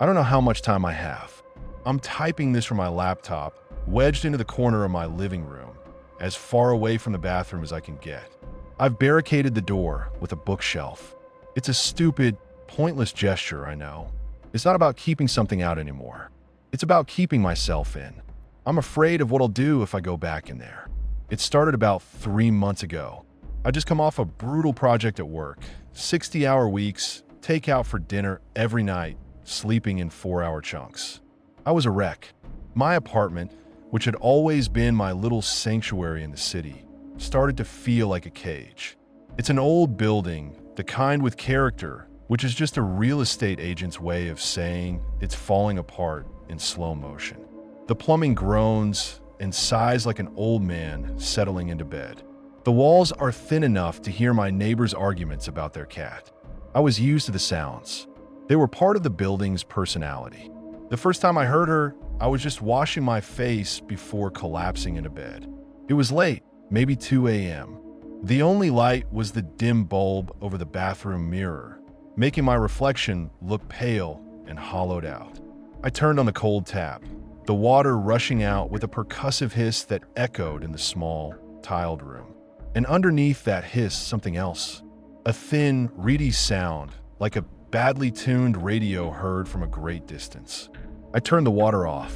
I don't know how much time I have. I'm typing this from my laptop, wedged into the corner of my living room, as far away from the bathroom as I can get. I've barricaded the door with a bookshelf. It's a stupid, pointless gesture, I know. It's not about keeping something out anymore. It's about keeping myself in. I'm afraid of what I'll do if I go back in there. It started about 3 months ago. I just come off a brutal project at work, 60-hour weeks, takeout for dinner every night, sleeping in 4-hour chunks. I was a wreck. My apartment, which had always been my little sanctuary in the city, started to feel like a cage. It's an old building, the kind with character, which is just a real estate agent's way of saying it's falling apart in slow motion. The plumbing groans and sighs like an old man settling into bed. The walls are thin enough to hear my neighbors' arguments about their cat. I was used to the sounds. They were part of the building's personality. The first time I heard her, I was just washing my face before collapsing into bed. It was late, maybe 2 a.m. The only light was the dim bulb over the bathroom mirror, making my reflection look pale and hollowed out. I turned on the cold tap, the water rushing out with a percussive hiss that echoed in the small, tiled room. And underneath that hiss, something else. A thin, reedy sound, like a badly tuned radio heard from a great distance. I turned the water off.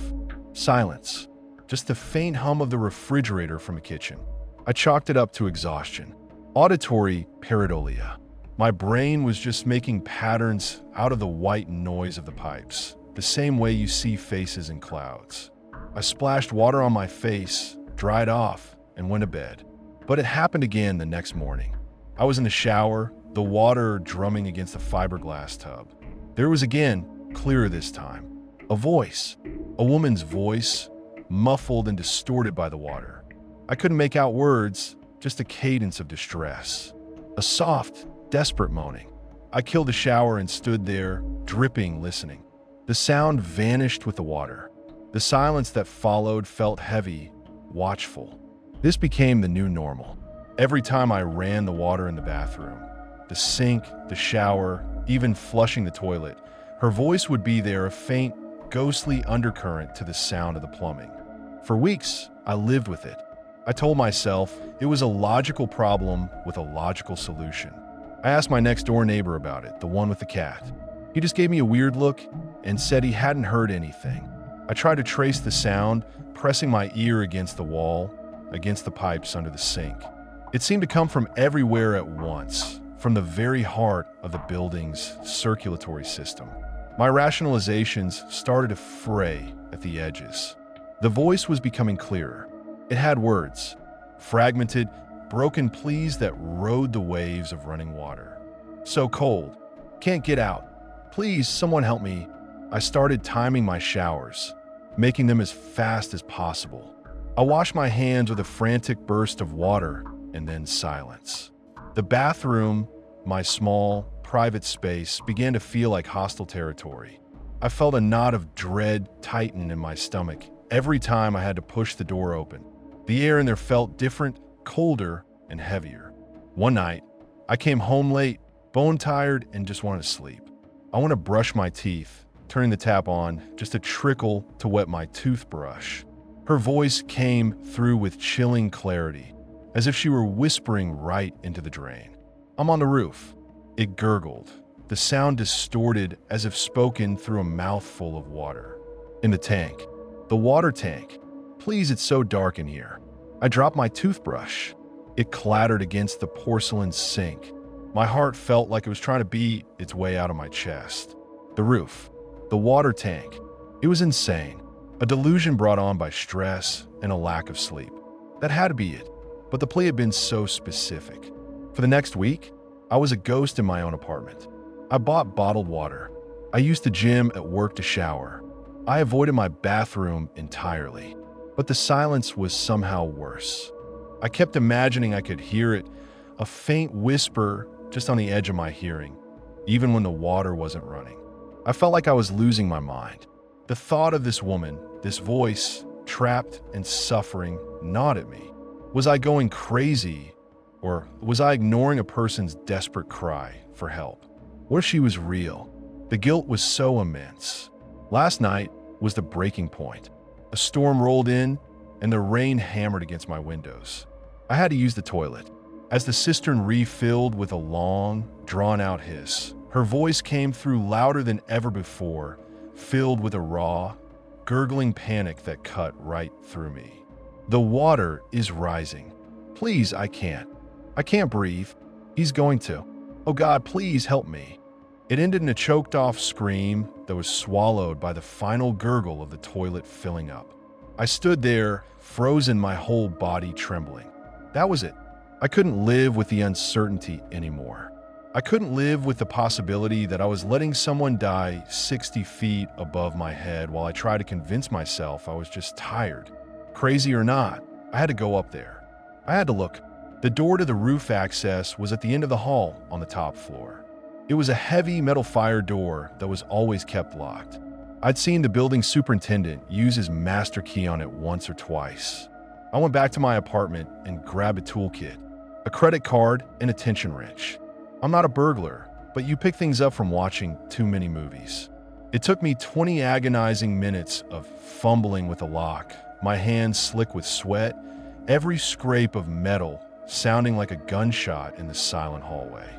Silence. Just the faint hum of the refrigerator from the kitchen. I chalked it up to exhaustion. Auditory pareidolia. My brain was just making patterns out of the white noise of the pipes, the same way you see faces in clouds. I splashed water on my face, dried off, and went to bed. But it happened again the next morning. I was in the shower, the water drumming against the fiberglass tub. There was again, clearer this time, a voice, a woman's voice, muffled and distorted by the water. I couldn't make out words, just a cadence of distress. A soft, desperate moaning. I killed the shower and stood there, dripping, listening. The sound vanished with the water. The silence that followed felt heavy, watchful. This became the new normal. Every time I ran the water in the bathroom, the sink, the shower, even flushing the toilet, her voice would be there, a faint, ghostly undercurrent to the sound of the plumbing. For weeks, I lived with it. I told myself it was a logical problem with a logical solution. I asked my next-door neighbor about it, the one with the cat. He just gave me a weird look and said he hadn't heard anything. I tried to trace the sound, pressing my ear against the wall, against the pipes under the sink. It seemed to come from everywhere at once, from the very heart of the building's circulatory system. My rationalizations started to fray at the edges. The voice was becoming clearer. It had words, fragmented, broken pleas that rode the waves of running water. So cold. Can't get out. Please, someone help me. I started timing my showers, making them as fast as possible. I washed my hands with a frantic burst of water and then silence. The bathroom, my small, private space, began to feel like hostile territory. I felt a knot of dread tighten in my stomach every time I had to push the door open. The air in there felt different, colder, and heavier. One night, I came home late, bone-tired, and just wanted to sleep. I want to brush my teeth, turning the tap on, just a trickle to wet my toothbrush. Her voice came through with chilling clarity, as if she were whispering right into the drain. I'm on the roof. It gurgled, the sound distorted as if spoken through a mouthful of water. In the tank. The water tank. Please, it's so dark in here. I dropped my toothbrush. It clattered against the porcelain sink. My heart felt like it was trying to beat its way out of my chest. The roof. The water tank. It was insane. A delusion brought on by stress and a lack of sleep. That had to be it. But the plea had been so specific. For the next week, I was a ghost in my own apartment. I bought bottled water. I used the gym at work to shower. I avoided my bathroom entirely. But the silence was somehow worse. I kept imagining I could hear it, a faint whisper just on the edge of my hearing, even when the water wasn't running. I felt like I was losing my mind. The thought of this woman, this voice, trapped and suffering, gnawed at me. Was I going crazy, or was I ignoring a person's desperate cry for help? What if she was real? The guilt was so immense. Last night was the breaking point. A storm rolled in, and the rain hammered against my windows. I had to use the toilet. As the cistern refilled with a long, drawn-out hiss, her voice came through louder than ever before, filled with a raw, gurgling panic that cut right through me. The water is rising. Please, I can't. I can't breathe. He's going to. Oh God, please help me. It ended in a choked-off scream that was swallowed by the final gurgle of the toilet filling up. I stood there, frozen, my whole body trembling. That was it. I couldn't live with the uncertainty anymore. I couldn't live with the possibility that I was letting someone die 60 feet above my head while I tried to convince myself I was just tired. Crazy or not, I had to go up there. I had to look. The door to the roof access was at the end of the hall on the top floor. It was a heavy metal fire door that was always kept locked. I'd seen the building superintendent use his master key on it once or twice. I went back to my apartment and grabbed a toolkit, a credit card, and a tension wrench. I'm not a burglar, but you pick things up from watching too many movies. It took me 20 agonizing minutes of fumbling with the lock, my hands slick with sweat, every scrape of metal sounding like a gunshot in the silent hallway.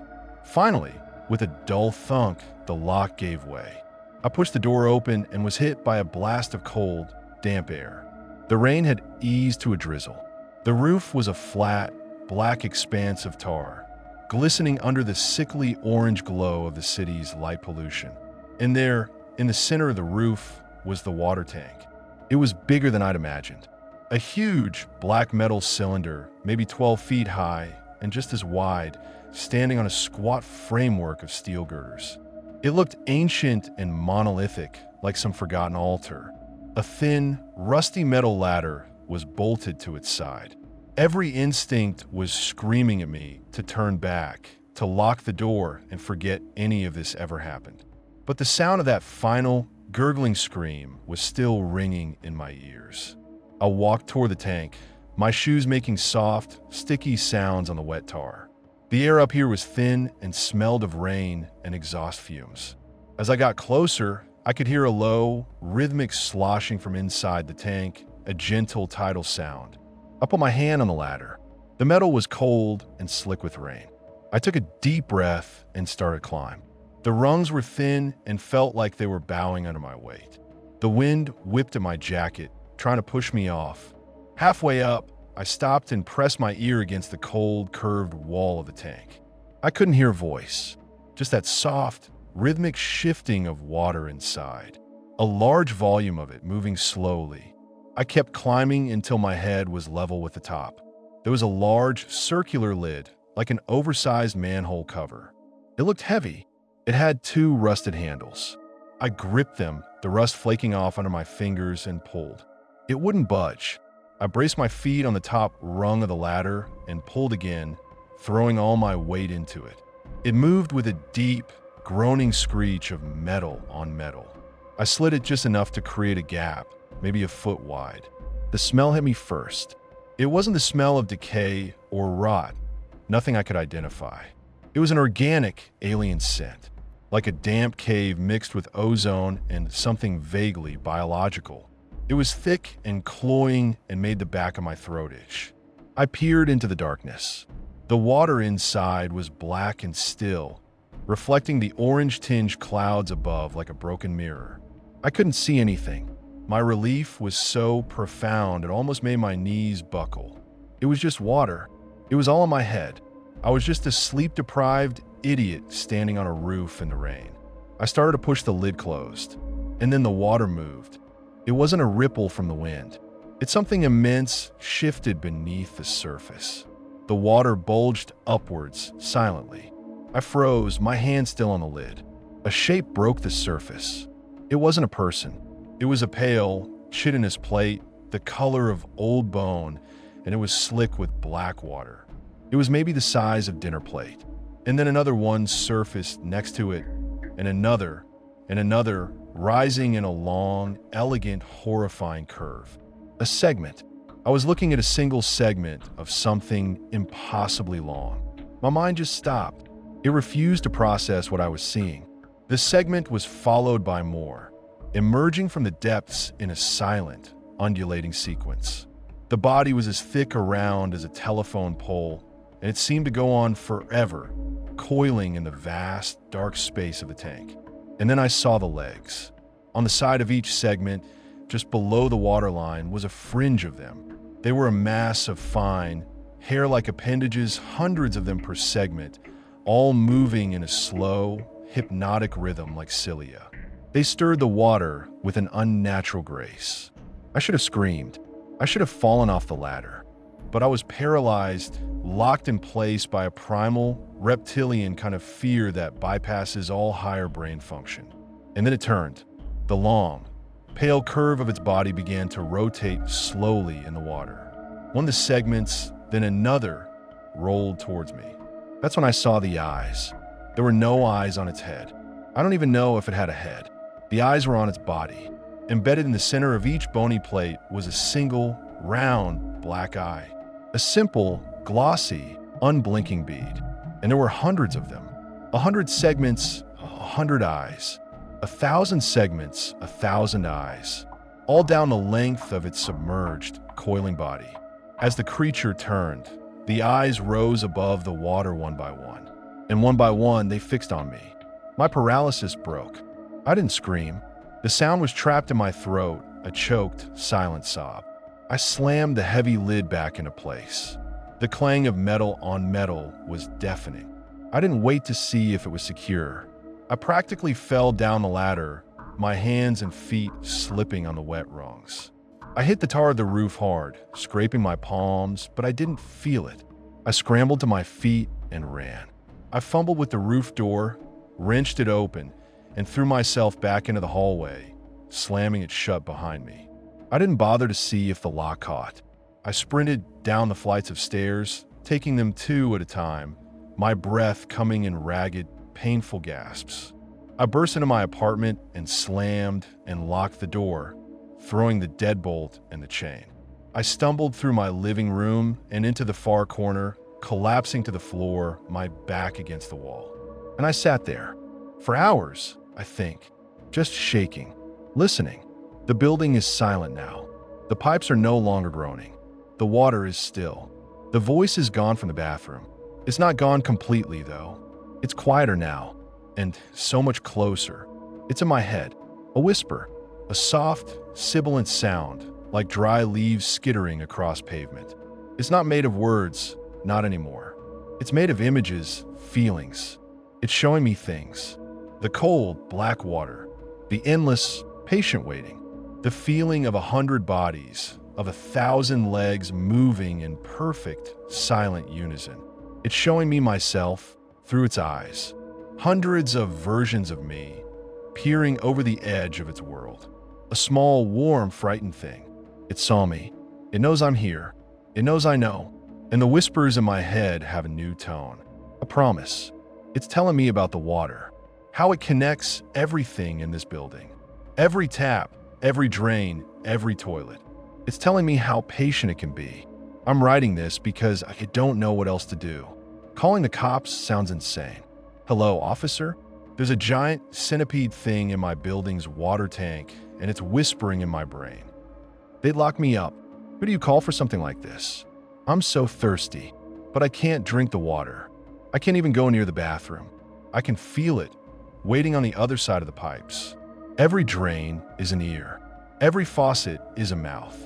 Finally, with a dull thunk, the lock gave way. I pushed the door open and was hit by a blast of cold, damp air. The rain had eased to a drizzle. The roof was a flat, black expanse of tar, glistening under the sickly orange glow of the city's light pollution. And there, in the center of the roof, was the water tank. It was bigger than I'd imagined. A huge black metal cylinder, maybe 12 feet high and just as wide, standing on a squat framework of steel girders. It looked ancient and monolithic, like some forgotten altar. A thin, rusty metal ladder was bolted to its side. Every instinct was screaming at me to turn back, to lock the door and forget any of this ever happened. But the sound of that final, gurgling scream was still ringing in my ears. I walked toward the tank, my shoes making soft, sticky sounds on the wet tar. The air up here was thin and smelled of rain and exhaust fumes. As I got closer, I could hear a low, rhythmic sloshing from inside the tank, a gentle tidal sound. I put my hand on the ladder. The metal was cold and slick with rain. I took a deep breath and started to climb. The rungs were thin and felt like they were bowing under my weight. The wind whipped at my jacket, trying to push me off. Halfway up, I stopped and pressed my ear against the cold, curved wall of the tank. I couldn't hear a voice, just that soft, rhythmic shifting of water inside, a large volume of it moving slowly. I kept climbing until my head was level with the top. There was a large, circular lid, like an oversized manhole cover. It looked heavy. It had 2 rusted handles. I gripped them, the rust flaking off under my fingers, and pulled. It wouldn't budge. I braced my feet on the top rung of the ladder and pulled again, throwing all my weight into it. It moved with a deep, groaning screech of metal on metal. I slid it just enough to create a gap, maybe a foot wide. The smell hit me first. It wasn't the smell of decay or rot, nothing I could identify. It was an organic, alien scent, like a damp cave mixed with ozone and something vaguely biological. It was thick and cloying and made the back of my throat itch. I peered into the darkness. The water inside was black and still, reflecting the orange-tinged clouds above like a broken mirror. I couldn't see anything. My relief was so profound it almost made my knees buckle. It was just water. It was all in my head. I was just a sleep-deprived idiot standing on a roof in the rain. I started to push the lid closed, and then the water moved. It wasn't a ripple from the wind. It's something immense shifted beneath the surface. The water bulged upwards, silently. I froze, my hand still on the lid. A shape broke the surface. It wasn't a person. It was a pale, chitinous plate, the color of old bone, and it was slick with black water. It was maybe the size of dinner plate. And then another one surfaced next to it, and another, rising in a long, elegant, horrifying curve. A segment. I was looking at a single segment of something impossibly long. My mind just stopped. It refused to process what I was seeing. The segment was followed by more. emerging from the depths in a silent, undulating sequence. The body was as thick around as a telephone pole, and it seemed to go on forever, coiling in the vast, dark space of the tank. And then I saw the legs. On the side of each segment, just below the waterline, was a fringe of them. They were a mass of fine, hair-like appendages, hundreds of them per segment, all moving in a slow, hypnotic rhythm like cilia. They stirred the water with an unnatural grace. I should have screamed. I should have fallen off the ladder. But I was paralyzed, locked in place by a primal, reptilian kind of fear that bypasses all higher brain function. And then it turned. The long, pale curve of its body began to rotate slowly in the water. One of the segments, then another, rolled towards me. That's when I saw the eyes. There were no eyes on its head. I don't even know if it had a head. The eyes were on its body. Embedded in the center of each bony plate was a single, round, black eye. A simple, glossy, unblinking bead. And there were hundreds of them. 100 segments, 100 eyes. 1,000 segments, 1,000 eyes. All down the length of its submerged, coiling body. As the creature turned, the eyes rose above the water one by one. And one by one, they fixed on me. My paralysis broke. I didn't scream. The sound was trapped in my throat, a choked, silent sob. I slammed the heavy lid back into place. The clang of metal on metal was deafening. I didn't wait to see if it was secure. I practically fell down the ladder, my hands and feet slipping on the wet rungs. I hit the tar of the roof hard, scraping my palms, but I didn't feel it. I scrambled to my feet and ran. I fumbled with the roof door, wrenched it open, and threw myself back into the hallway, slamming it shut behind me. I didn't bother to see if the lock caught. I sprinted down the flights of stairs, taking them two at a time, my breath coming in ragged, painful gasps. I burst into my apartment and slammed and locked the door, throwing the deadbolt and the chain. I stumbled through my living room and into the far corner, collapsing to the floor, my back against the wall. And I sat there, for hours, I think, just shaking, listening. The building is silent now. The pipes are no longer groaning. The water is still. The voice is gone from the bathroom. It's not gone completely, though. It's quieter now, and so much closer. It's in my head, a whisper, a soft, sibilant sound, like dry leaves skittering across pavement. It's not made of words, not anymore. It's made of images, feelings. It's showing me things. The cold, black water, the endless, patient waiting, the feeling of 100 bodies, of 1,000 legs moving in perfect, silent unison. It's showing me myself through its eyes, hundreds of versions of me, peering over the edge of its world. A small, warm, frightened thing. It saw me. It knows I'm here. It knows I know. And the whispers in my head have a new tone. A promise. It's telling me about the water, how it connects everything in this building. Every tap, every drain, every toilet. It's telling me how patient it can be. I'm writing this because I don't know what else to do. Calling the cops sounds insane. Hello, officer? There's a giant centipede thing in my building's water tank, and it's whispering in my brain. They'd lock me up. Who do you call for something like this? I'm so thirsty, but I can't drink the water. I can't even go near the bathroom. I can feel it, waiting on the other side of the pipes. Every drain is an ear. Every faucet is a mouth.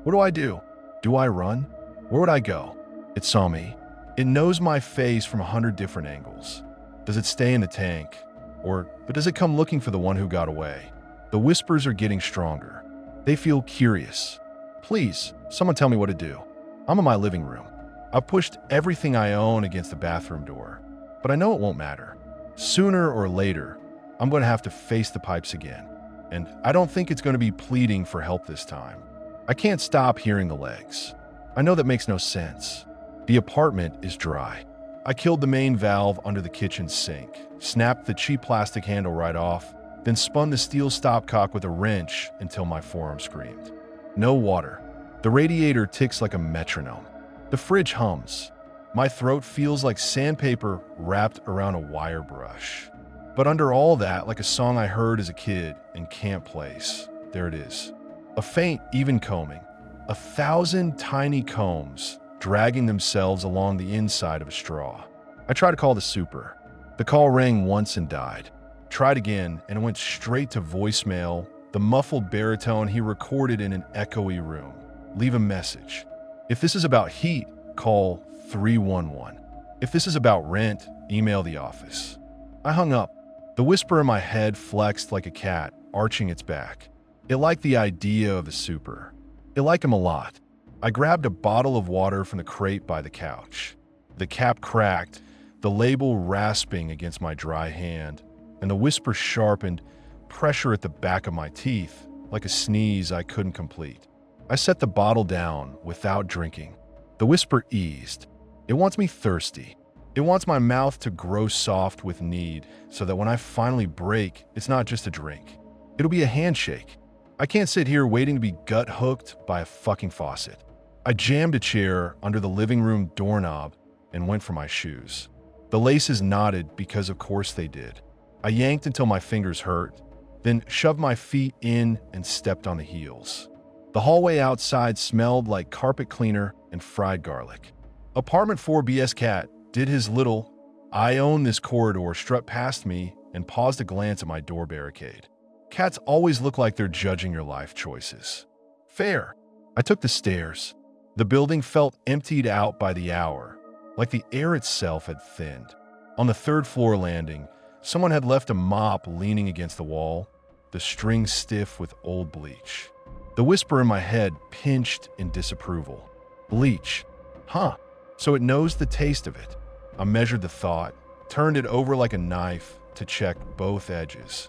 What do I do? Do I run? Where would I go? It saw me. It knows my face from 100 different angles. Does it stay in the tank? But does it come looking for the one who got away? The whispers are getting stronger. They feel curious. Please, someone tell me what to do. I'm in my living room. I've pushed everything I own against the bathroom door, but I know it won't matter. Sooner or later, I'm going to have to face the pipes again, and I don't think it's going to be pleading for help this time. I can't stop hearing the legs. I know that makes no sense. The apartment is dry. I killed the main valve under the kitchen sink, snapped the cheap plastic handle right off, then spun the steel stopcock with a wrench until my forearm screamed. No water. The radiator ticks like a metronome. The fridge hums. My throat feels like sandpaper wrapped around a wire brush. But under all that, like a song I heard as a kid in Camp Place, there it is. A faint, even combing. 1,000 tiny combs dragging themselves along the inside of a straw. I tried to call the super. The call rang once and died. Tried again, and it went straight to voicemail, the muffled baritone he recorded in an echoey room. Leave a message. If this is about heat, call 311. If this is about rent, email the office. I hung up. The whisper in my head flexed like a cat, arching its back. It liked the idea of a super. It liked him a lot. I grabbed a bottle of water from the crate by the couch. The cap cracked, the label rasping against my dry hand, and the whisper sharpened, pressure at the back of my teeth, like a sneeze I couldn't complete. I set the bottle down without drinking. The whisper eased. It wants me thirsty. It wants my mouth to grow soft with need so that when I finally break, it's not just a drink. It'll be a handshake. I can't sit here waiting to be gut-hooked by a fucking faucet. I jammed a chair under the living room doorknob and went for my shoes. The laces knotted because of course they did. I yanked until my fingers hurt, then shoved my feet in and stepped on the heels. The hallway outside smelled like carpet cleaner and fried garlic. Apartment 4 BS Cat did his little, I own this corridor, strut past me and paused to glance at my door barricade. Cats always look like they're judging your life choices. Fair. I took the stairs. The building felt emptied out by the hour, like the air itself had thinned. On the third floor landing, someone had left a mop leaning against the wall, the string stiff with old bleach. The whisper in my head pinched in disapproval. Bleach. Huh. So it knows the taste of it. I measured the thought, turned it over like a knife to check both edges.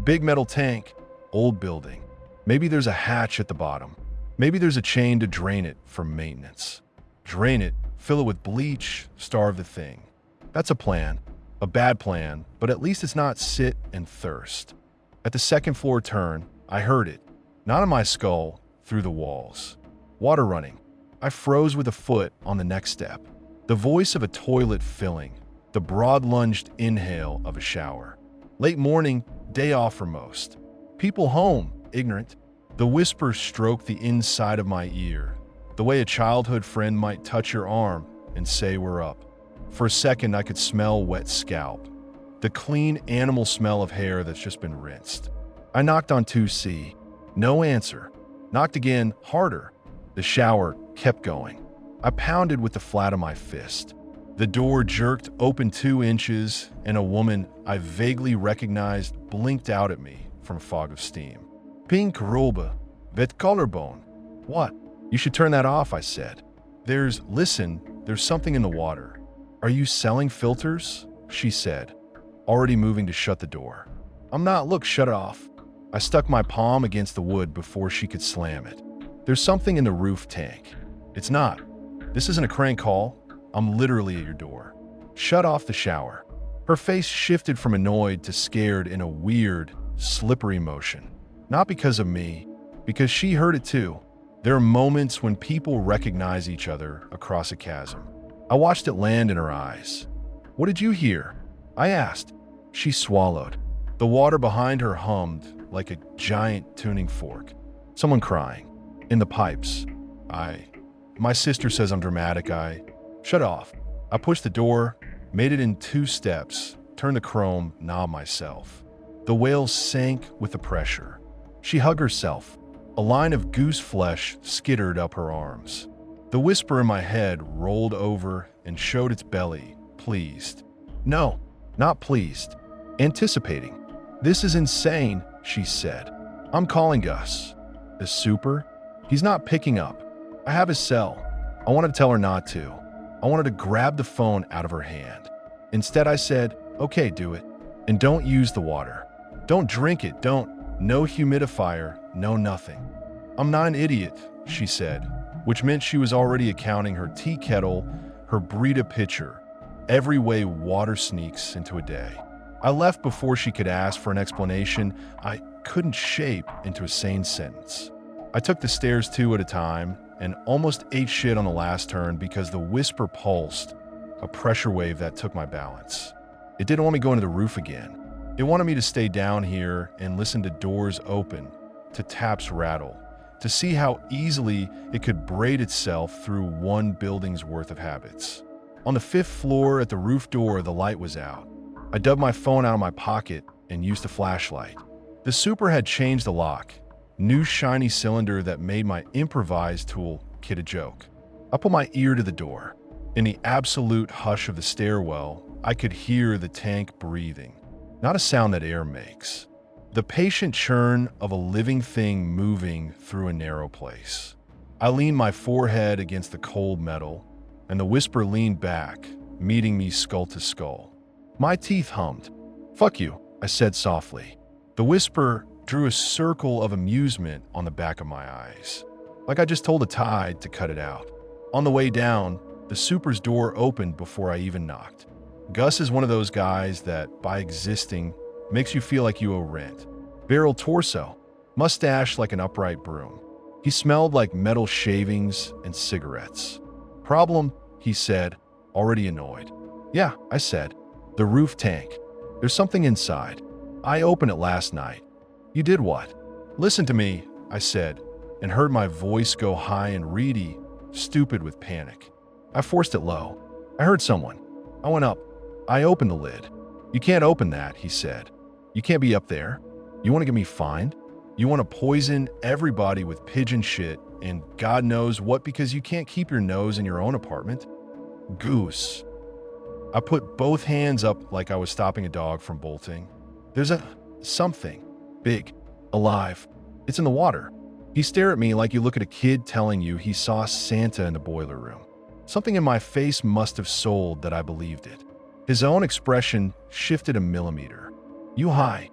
Big metal tank, old building. Maybe there's a hatch at the bottom. Maybe there's a chain to drain it for maintenance. Drain it, fill it with bleach, starve the thing. That's a plan. A bad plan, but at least it's not sit and thirst. At the second floor turn, I heard it. Not in my skull, through the walls. Water running. I froze with a foot on the next step. The voice of a toilet filling. The broad-lunged inhale of a shower. Late morning, day off for most. People home, ignorant. The whisper stroked the inside of my ear, the way a childhood friend might touch your arm and say we're up. For a second, I could smell wet scalp, the clean animal smell of hair that's just been rinsed. I knocked on 2C. No answer. Knocked again, harder. The shower kept going. I pounded with the flat of my fist. The door jerked open 2 inches, and a woman I vaguely recognized blinked out at me from a fog of steam. Pink robe, vet collarbone. What? You should turn that off, I said. Listen, there's something in the water. Are you selling filters? She said, already moving to shut the door. I'm not, look, shut it off. I stuck my palm against the wood before she could slam it. There's something in the roof tank. It's not. This isn't a crank call. I'm literally at your door. Shut off the shower. Her face shifted from annoyed to scared in a weird, slippery motion. Not because of me, because she heard it too. There are moments when people recognize each other across a chasm. I watched it land in her eyes. What did you hear? I asked. She swallowed. The water behind her hummed like a giant tuning fork. Someone crying. In the pipes. My sister says I'm dramatic. Shut off. I pushed the door, made it in 2 steps, turned the chrome knob myself. The whale sank with the pressure. She hugged herself. A line of goose flesh skittered up her arms. The whisper in my head rolled over and showed its belly, pleased. No, not pleased. Anticipating. This is insane, she said. I'm calling Gus. The super? He's not picking up. I have his cell. I wanted to tell her not to. I wanted to grab the phone out of her hand. Instead, I said, okay, do it. And don't use the water. Don't drink it, no humidifier, no nothing. I'm not an idiot, she said, which meant she was already accounting her tea kettle, her Brita pitcher, every way water sneaks into a day. I left before she could ask for an explanation I couldn't shape into a sane sentence. I took the stairs 2 at a time and almost ate shit on the last turn because the whisper pulsed, a pressure wave that took my balance. It didn't want me going to the roof again. It wanted me to stay down here and listen to doors open, to taps rattle, to see how easily it could braid itself through one building's worth of habits. On the 5th floor at the roof door, the light was out. I dubbed my phone out of my pocket and used a flashlight. The super had changed the lock. New shiny cylinder that made my improvised tool kid a joke. I put my ear to the door. In the absolute hush of the stairwell, I could hear the tank breathing. Not a sound that air makes. The patient churn of a living thing moving through a narrow place. I leaned my forehead against the cold metal, and the whisper leaned back, meeting me skull to skull. My teeth hummed. "Fuck you," I said softly. The whisper drew a circle of amusement on the back of my eyes, like I just told a tide to cut it out. On the way down, the super's door opened before I even knocked. Gus is one of those guys that, by existing, makes you feel like you owe rent. Virile torso, mustache like an upright broom. He smelled like metal shavings and cigarettes. "Problem," he said, already annoyed. "Yeah," I said. "The roof tank. There's something inside. I opened it last night." "You did what?" "Listen to me," I said, and heard my voice go high and reedy, stupid with panic. I forced it low. "I heard someone." I went up. I opened the lid. "You can't open that," he said. "You can't be up there. You want to get me fined? You want to poison everybody with pigeon shit and God knows what because you can't keep your nose in your own apartment?" "Goose." I put both hands up like I was stopping a dog from bolting. "There's something. Big. Alive. It's in the water." He stared at me like you look at a kid telling you he saw Santa in the boiler room. Something in my face must have sold that I believed it. His own expression shifted a millimeter. "You high?"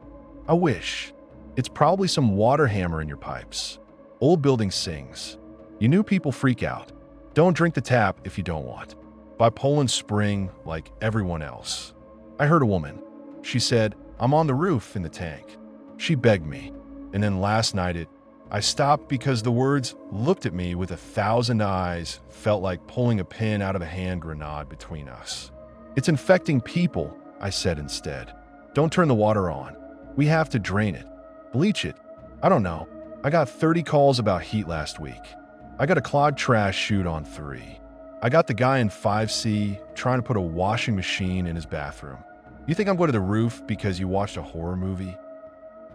"I wish. It's probably some water hammer in your pipes. Old building sings. You knew people freak out. Don't drink the tap if you don't want. By Poland Spring like everyone else." I heard a woman. She said, "I'm on the roof in the tank." She begged me. And then last night I stopped because the words looked at me with 1,000 eyes, felt like pulling a pin out of a hand grenade between us. "It's infecting people," I said instead. "Don't turn the water on. We have to drain it. Bleach it. I don't know. I got 30 calls about heat last week. I got a clogged trash chute on 3. I got the guy in 5C trying to put a washing machine in his bathroom. You think I'm going to the roof because you watched a horror movie?"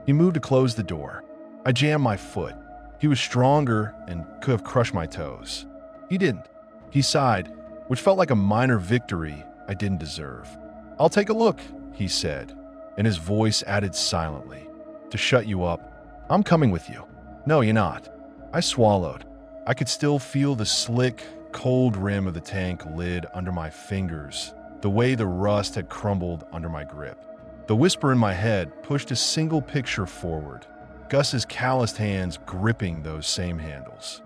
He moved to close the door. I jammed my foot. He was stronger and could have crushed my toes. He didn't. He sighed, which felt like a minor victory I didn't deserve. "I'll take a look," he said, and his voice added silently. "To shut you up. I'm coming with you." "No, you're not." I swallowed. I could still feel the slick, cold rim of the tank lid under my fingers, the way the rust had crumbled under my grip. The whisper in my head pushed a single picture forward. Gus's calloused hands gripping those same handles.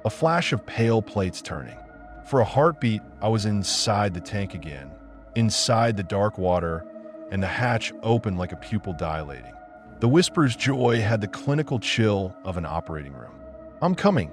A flash of pale plates turning. For a heartbeat, I was inside the tank again, inside the dark water, and the hatch opened like a pupil dilating. The whisper's joy had the clinical chill of an operating room. "I'm coming,"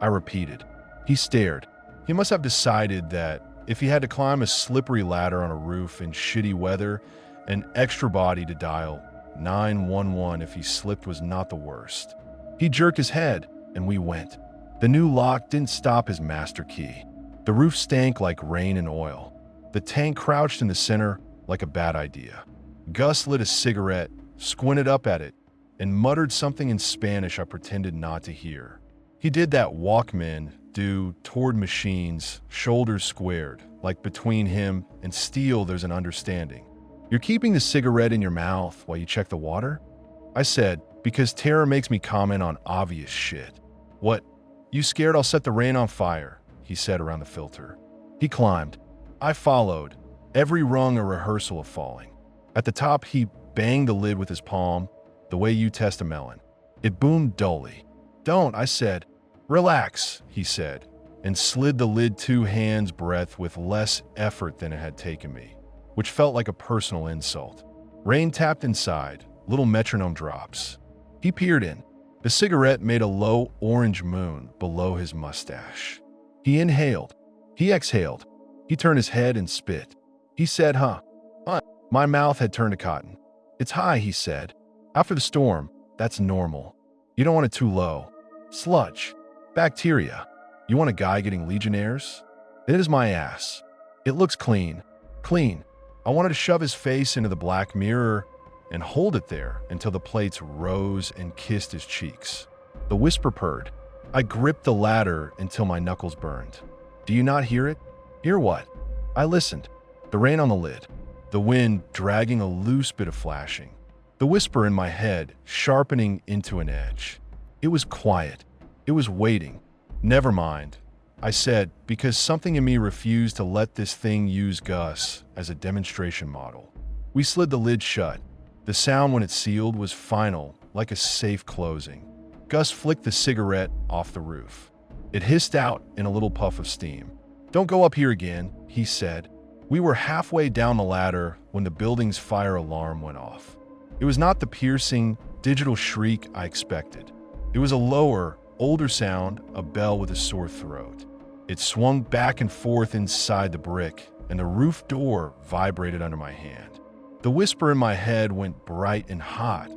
I repeated. He stared. He must have decided that if he had to climb a slippery ladder on a roof in shitty weather, an extra body to dial 911 if he slipped was not the worst. He jerked his head, and we went. The new lock didn't stop his master key. The roof stank like rain and oil. The tank crouched in the center like a bad idea. Gus lit a cigarette, squinted up at it, and muttered something in Spanish I pretended not to hear. He did that Walkman do toward machines, shoulders squared, like between him and steel there's an understanding. "You're keeping the cigarette in your mouth while you check the water?" I said, because terror makes me comment on obvious shit. "What? You scared I'll set the rain on fire?" he said around the filter. He climbed. I followed, every rung a rehearsal of falling. At the top, he banged the lid with his palm, the way you test a melon. It boomed dully. "Don't," I said. "Relax," he said, and slid the lid 2 hands breadth with less effort than it had taken me, which felt like a personal insult. Rain tapped inside, little metronome drops. He peered in. The cigarette made a low orange moon below his mustache. He inhaled. He exhaled. He turned his head and spit. He said, "Huh." My mouth had turned to cotton. It's high, he said. After the storm, that's normal. You don't want it too low. Sludge. Bacteria. You want a guy getting Legionnaires? It is my ass. It looks clean. Clean. I wanted to shove his face into the black mirror and hold it there until the plates rose and kissed his cheeks. The whisper purred. I gripped the ladder until my knuckles burned. Do you not hear it? Hear what? I listened. The rain on the lid. The wind dragging a loose bit of flashing. The whisper in my head sharpening into an edge. It was quiet. It was waiting. Never mind, I said, because something in me refused to let this thing use Gus as a demonstration model. We slid the lid shut. The sound when it sealed was final, like a safe closing. Gus flicked the cigarette off the roof. It hissed out in a little puff of steam. Don't go up here again, he said. We were halfway down the ladder when the building's fire alarm went off. It was not the piercing, digital shriek I expected. It was a lower, older sound, a bell with a sore throat. It swung back and forth inside the brick, and the roof door vibrated under my hand. The whisper in my head went bright and hot,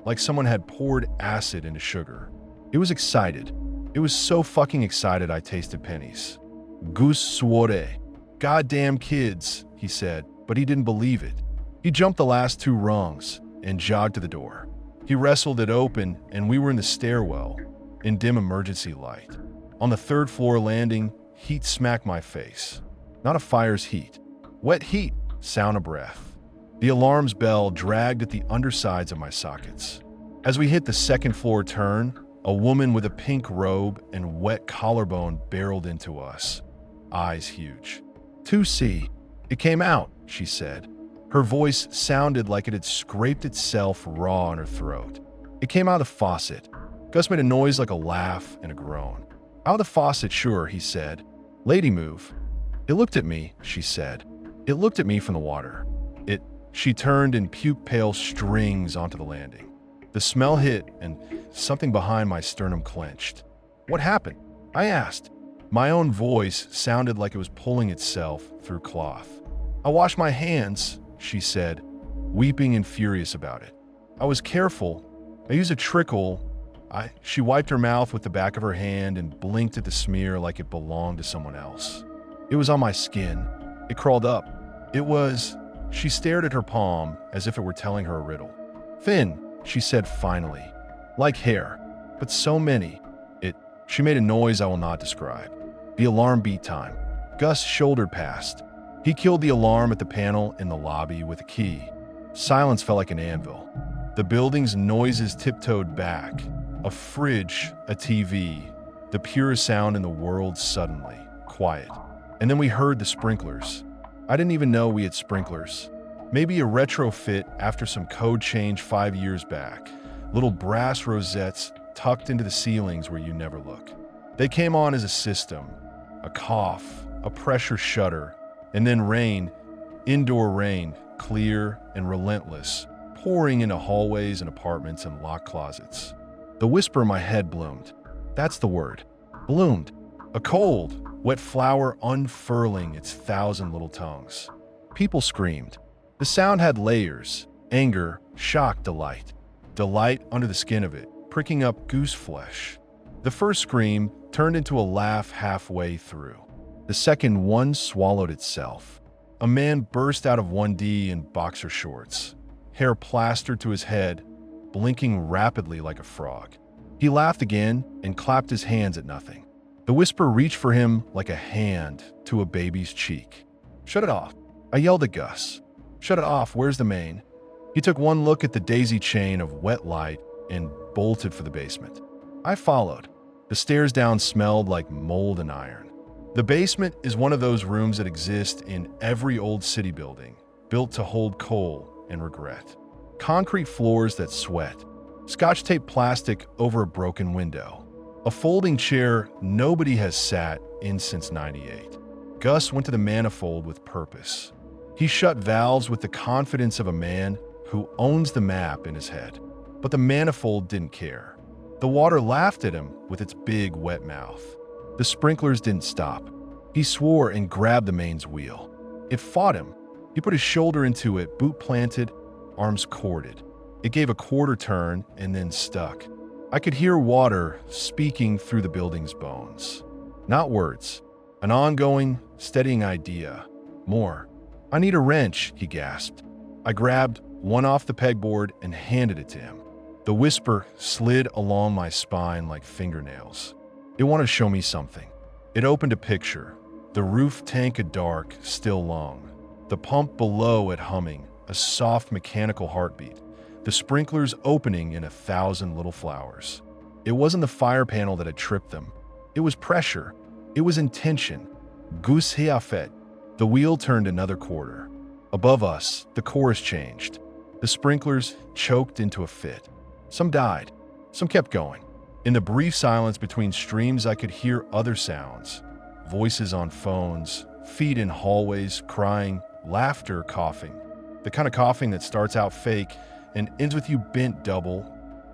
like someone had poured acid into sugar. It was excited. It was so fucking excited I tasted pennies. Goose suore. Goddamn kids, he said, but he didn't believe it. He jumped the last 2 rungs and jogged to the door. He wrestled it open, and we were in the stairwell, in dim emergency light. On the 3rd floor landing, heat smacked my face. Not a fire's heat. Wet heat, sound of breath. The alarm's bell dragged at the undersides of my sockets. As we hit the 2nd floor turn, a woman with a pink robe and wet collarbone barreled into us, eyes huge. 2C. It came out, she said. Her voice sounded like it had scraped itself raw in her throat. It came out of the faucet. Gus made a noise like a laugh and a groan. Out of the faucet, sure, he said. Lady move. It looked at me, she said. It looked at me from the water. She turned and puked pale strings onto the landing. The smell hit and something behind my sternum clenched. What happened? I asked. My own voice sounded like it was pulling itself through cloth. I washed my hands, she said, weeping and furious about it. I was careful. I used a trickle. She wiped her mouth with the back of her hand and blinked at the smear like it belonged to someone else. It was on my skin. It crawled up. She stared at her palm as if it were telling her a riddle. Thin, she said finally. Like hair, but so many. She made a noise I will not describe. The alarm beat time. Gus shouldered past. He killed the alarm at the panel in the lobby with a key. Silence felt like an anvil. The building's noises tiptoed back. A fridge, a TV, the purest sound in the world suddenly, quiet. And then we heard the sprinklers. I didn't even know we had sprinklers. Maybe a retrofit after some code change 5 years back. Little brass rosettes tucked into the ceilings where you never look. They came on as a system. A cough, a pressure shudder, and then rain, indoor rain, clear and relentless, pouring into hallways and apartments and locked closets. The whisper in my head bloomed. That's the word. Bloomed. A cold, wet flower unfurling its 1,000 little tongues. People screamed. The sound had layers: anger, shock, delight. Delight under the skin of it, pricking up goose flesh. The first scream turned into a laugh halfway through. The second one swallowed itself. A man burst out of 1D in boxer shorts, hair plastered to his head, blinking rapidly like a frog. He laughed again and clapped his hands at nothing. The whisper reached for him like a hand to a baby's cheek. Shut it off. I yelled at Gus. Shut it off, where's the main? He took one look at the daisy chain of wet light and bolted for the basement. I followed. The stairs down smelled like mold and iron. The basement is one of those rooms that exist in every old city building, built to hold coal and regret. Concrete floors that sweat. Scotch-tape plastic over a broken window. A folding chair nobody has sat in since '98. Gus went to the manifold with purpose. He shut valves with the confidence of a man who owns the map in his head. But the manifold didn't care. The water laughed at him with its big, wet mouth. The sprinklers didn't stop. He swore and grabbed the main's wheel. It fought him. He put his shoulder into it, boot planted, arms corded. It gave a quarter turn and then stuck. I could hear water speaking through the building's bones. Not words. An ongoing, steadying idea. More. "I need a wrench," he gasped. I grabbed one off the pegboard and handed it to him. The whisper slid along my spine like fingernails. It wanted to show me something. It opened a picture. The roof tank a dark, still long. The pump below it humming, a soft mechanical heartbeat. The sprinklers opening in 1,000 little flowers. It wasn't the fire panel that had tripped them. It was pressure. It was intention. Gus Hiafet. The wheel turned another quarter. Above us, the chorus changed. The sprinklers choked into a fit. Some died. Some kept going. In the brief silence between streams, I could hear other sounds. Voices on phones, feet in hallways, crying, laughter, coughing. The kind of coughing that starts out fake and ends with you bent double,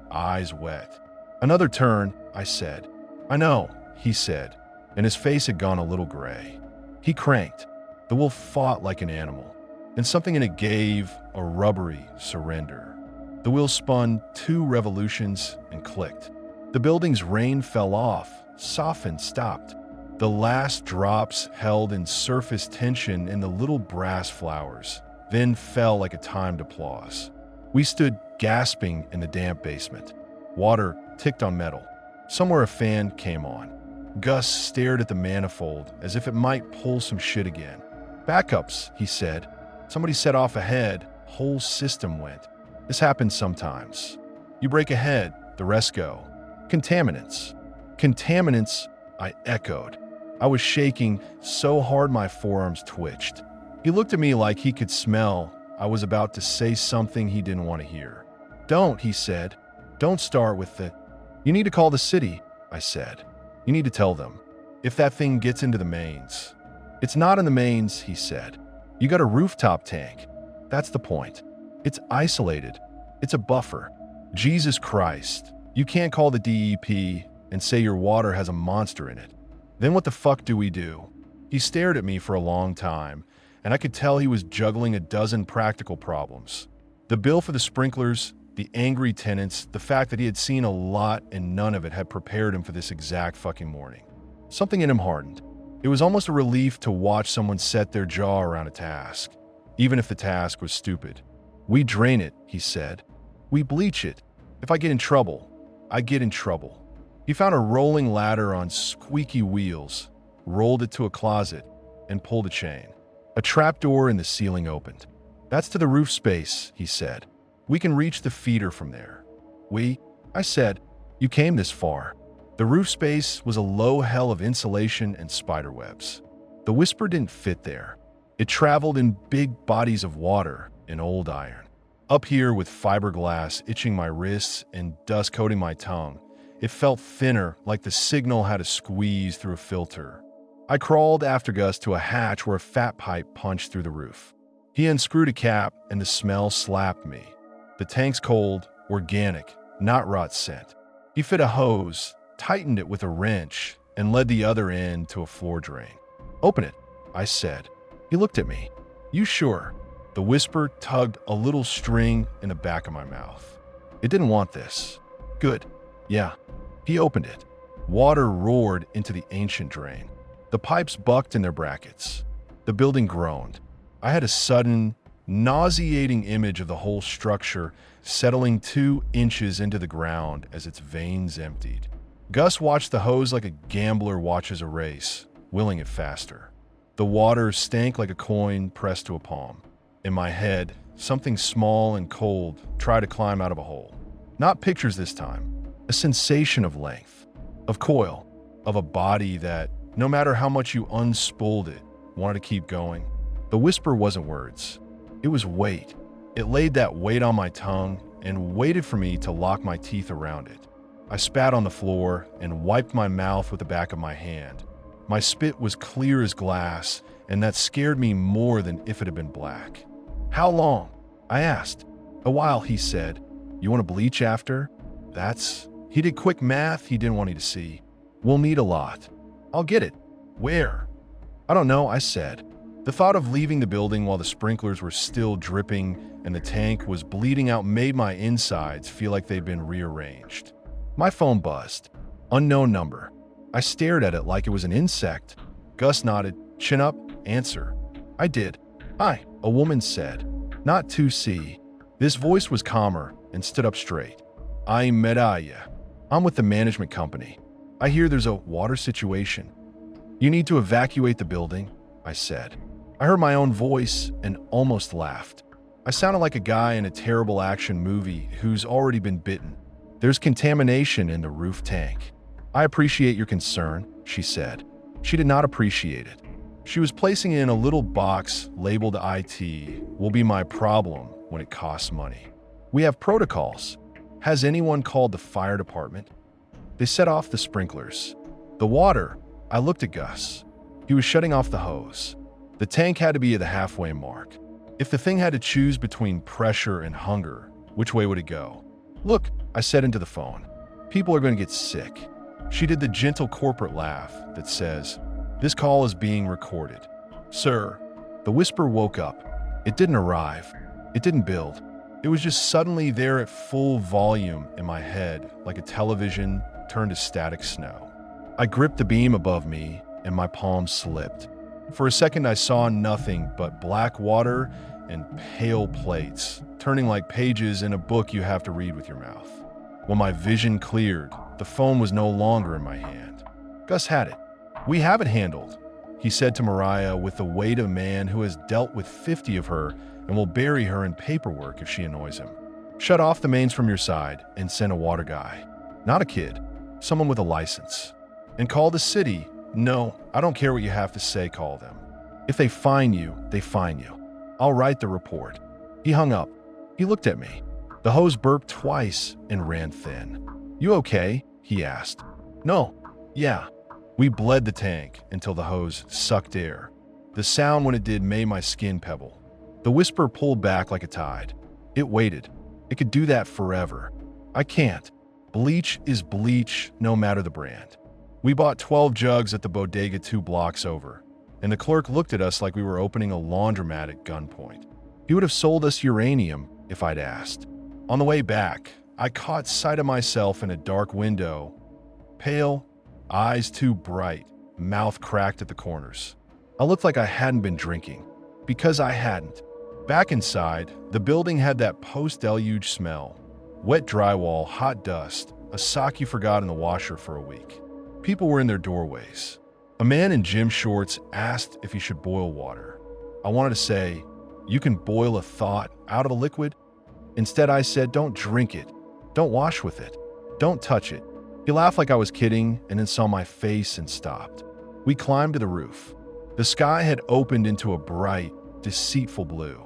eyes wet. "Another turn," I said. "I know," he said, and his face had gone a little gray. He cranked. The wheel fought like an animal, and something in it gave a rubbery surrender. The wheel spun 2 revolutions and clicked. The building's rain fell off, softened, stopped. The last drops held in surface tension in the little brass flowers, then fell like a timed applause. We stood gasping in the damp basement. Water ticked on metal. Somewhere a fan came on. Gus stared at the manifold as if it might pull some shit again. "Backups," he said. "Somebody set off a head, whole system went. This happens sometimes. You break a head, the rest go. Contaminants." "Contaminants," I echoed. I was shaking so hard my forearms twitched. He looked at me like he could smell I was about to say something he didn't want to hear. "Don't," he said. "Don't start with the—" "You need to call the city," I said. "You need to tell them. If that thing gets into the mains." "It's not in the mains," he said. "You got a rooftop tank. That's the point. It's isolated. It's a buffer. Jesus Christ. You can't call the DEP and say your water has a monster in it. Then what the fuck do we do?" He stared at me for a long time, and I could tell he was juggling a dozen practical problems. The bill for the sprinklers, the angry tenants, the fact that he had seen a lot and none of it had prepared him for this exact fucking morning. Something in him hardened. It was almost a relief to watch someone set their jaw around a task, even if the task was stupid. "We drain it," he said. "We bleach it. If I get in trouble, I get in trouble." He found a rolling ladder on squeaky wheels, rolled it to a closet, and pulled a chain. A trapdoor in the ceiling opened. "That's to the roof space," he said. "We can reach the feeder from there." I said. "You came this far." The roof space was a low hell of insulation and spiderwebs. The whisper didn't fit there. It traveled in big bodies of water and old iron. Up here with fiberglass itching my wrists and dust coating my tongue, it felt thinner, like the signal had to squeeze through a filter. I crawled after Gus to a hatch where a fat pipe punched through the roof. He unscrewed a cap and the smell slapped me. The tank's cold, organic, not rot scent. He fit a hose, tightened it with a wrench, and led the other end to a floor drain. "Open it," I said. He looked at me. "You sure?" The whisper tugged a little string in the back of my mouth. It didn't want this. "Good. Yeah." He opened it. Water roared into the ancient drain. The pipes bucked in their brackets. The building groaned. I had a sudden, nauseating image of the whole structure settling 2 inches into the ground as its veins emptied. Gus watched the hose like a gambler watches a race, willing it faster. The water stank like a coin pressed to a palm. In my head, something small and cold tried to climb out of a hole. Not pictures this time. A sensation of length, of coil, of a body that, no matter how much you unspooled it, wanted to keep going. The whisper wasn't words. It was weight. It laid that weight on my tongue and waited for me to lock my teeth around it. I spat on the floor and wiped my mouth with the back of my hand. My spit was clear as glass, and that scared me more than if it had been black. "How long?" I asked. "A while," he said. "You want to bleach after?" He did quick math he didn't want me to see. "We'll need a lot." "I'll get it." "Where?" "I don't know," I said. The thought of leaving the building while the sprinklers were still dripping and the tank was bleeding out made my insides feel like they'd been rearranged. My phone buzzed. Unknown number. I stared at it like it was an insect. Gus nodded. Chin up. Answer. I did. Hi, a woman said. Not 2C. This voice was calmer and stood up straight. I'm Medaya. I'm with the management company. I hear there's a water situation. You need to evacuate the building, I said. I heard my own voice and almost laughed. I sounded like a guy in a terrible action movie who's already been bitten. There's contamination in the roof tank. I appreciate your concern, she said. She did not appreciate it. She was placing it in a little box labeled IT will be my problem when it costs money. We have protocols. Has anyone called the fire department? They set off the sprinklers. The water, I looked at Gus. He was shutting off the hose. The tank had to be at the halfway mark. If the thing had to choose between pressure and hunger, which way would it go? Look, I said into the phone. People are going to get sick. She did the gentle corporate laugh that says, this call is being recorded. Sir, the whisper woke up. It didn't arrive. It didn't build. It was just suddenly there at full volume in my head, like a television turned to static snow. I gripped the beam above me, and my palms slipped. For a second, I saw nothing but black water and pale plates, turning like pages in a book you have to read with your mouth. When my vision cleared, the phone was no longer in my hand. Gus had it. We have it handled, he said to Mariah with the weight of a man who has dealt with 50 of her and will bury her in paperwork if she annoys him. Shut off the mains from your side and send a water guy. Not a kid, someone with a license. And call the city. No, I don't care what you have to say, call them. If they fine you, they fine you. I'll write the report. He hung up. He looked at me. The hose burped twice and ran thin. You okay? He asked. No. Yeah. We bled the tank until the hose sucked air. The sound when it did made my skin pebble. The whisper pulled back like a tide. It waited. It could do that forever. I can't. Bleach is bleach, no matter the brand. We bought 12 jugs at the bodega 2 blocks over, and the clerk looked at us like we were opening a laundromat at gunpoint. He would have sold us uranium if I'd asked. On the way back, I caught sight of myself in a dark window. Pale, eyes too bright, mouth cracked at the corners. I looked like I hadn't been drinking, because I hadn't. Back inside, the building had that post-deluge smell. Wet drywall, hot dust, a sock you forgot in the washer for a week. People were in their doorways. A man in gym shorts asked if he should boil water. I wanted to say, you can boil a thought out of a liquid? Instead, I said, don't drink it. Don't wash with it. Don't touch it. He laughed like I was kidding and then saw my face and stopped. We climbed to the roof. The sky had opened into a bright, deceitful blue.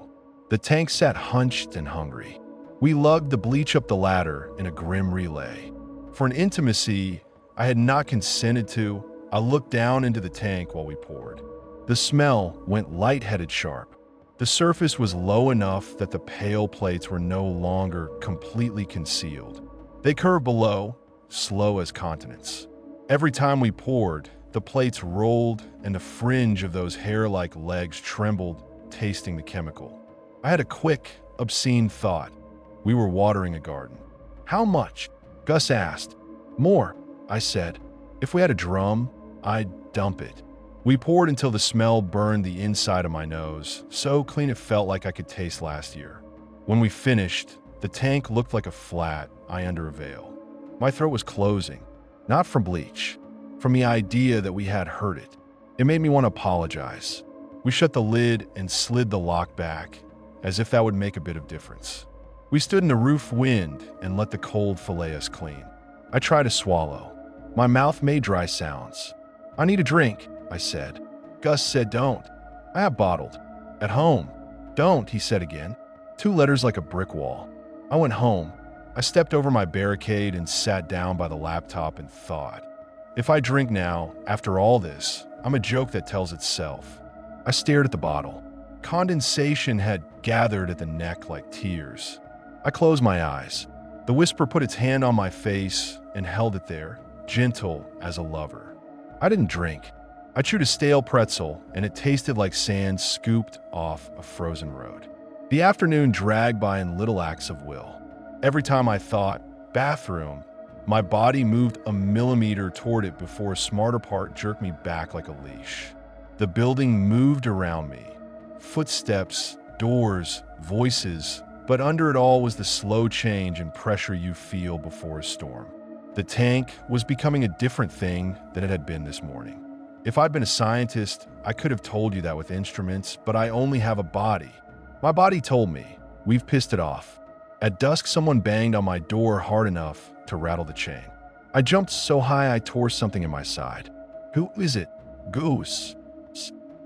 The tank sat hunched and hungry. We lugged the bleach up the ladder in a grim relay. For an intimacy I had not consented to, I looked down into the tank while we poured. The smell went lightheaded sharp. The surface was low enough that the pale plates were no longer completely concealed. They curved below, slow as continents. Every time we poured, the plates rolled and the fringe of those hair-like legs trembled, tasting the chemical. I had a quick, obscene thought. We were watering a garden. How much? Gus asked. More, I said. If we had a drum, I'd dump it. We poured until the smell burned the inside of my nose, so clean it felt like I could taste last year. When we finished, the tank looked like a flat eye under a veil. My throat was closing, not from bleach, from the idea that we had hurt it. It made me want to apologize. We shut the lid and slid the lock back, as if that would make a bit of difference. We stood in the roof wind and let the cold fillet us clean. I tried to swallow. My mouth made dry sounds. I need a drink, I said. Gus said, don't. I have bottled. At home. Don't, he said again. 2 letters like a brick wall. I went home. I stepped over my barricade and sat down by the laptop and thought. If I drink now, after all this, I'm a joke that tells itself. I stared at the bottle. Condensation had gathered at the neck like tears. I closed my eyes. The whisper put its hand on my face and held it there, gentle as a lover. I didn't drink. I chewed a stale pretzel, and it tasted like sand scooped off a frozen road. The afternoon dragged by in little acts of will. Every time I thought, bathroom, my body moved a millimeter toward it before a smarter part jerked me back like a leash. The building moved around me. Footsteps, doors, voices, but under it all was the slow change and pressure you feel before a storm. The tank was becoming a different thing than it had been this morning. If I'd been a scientist, I could have told you that with instruments, but I only have a body. My body told me, we've pissed it off. At dusk, someone banged on my door hard enough to rattle the chain. I jumped so high I tore something in my side. Who is it? Goose.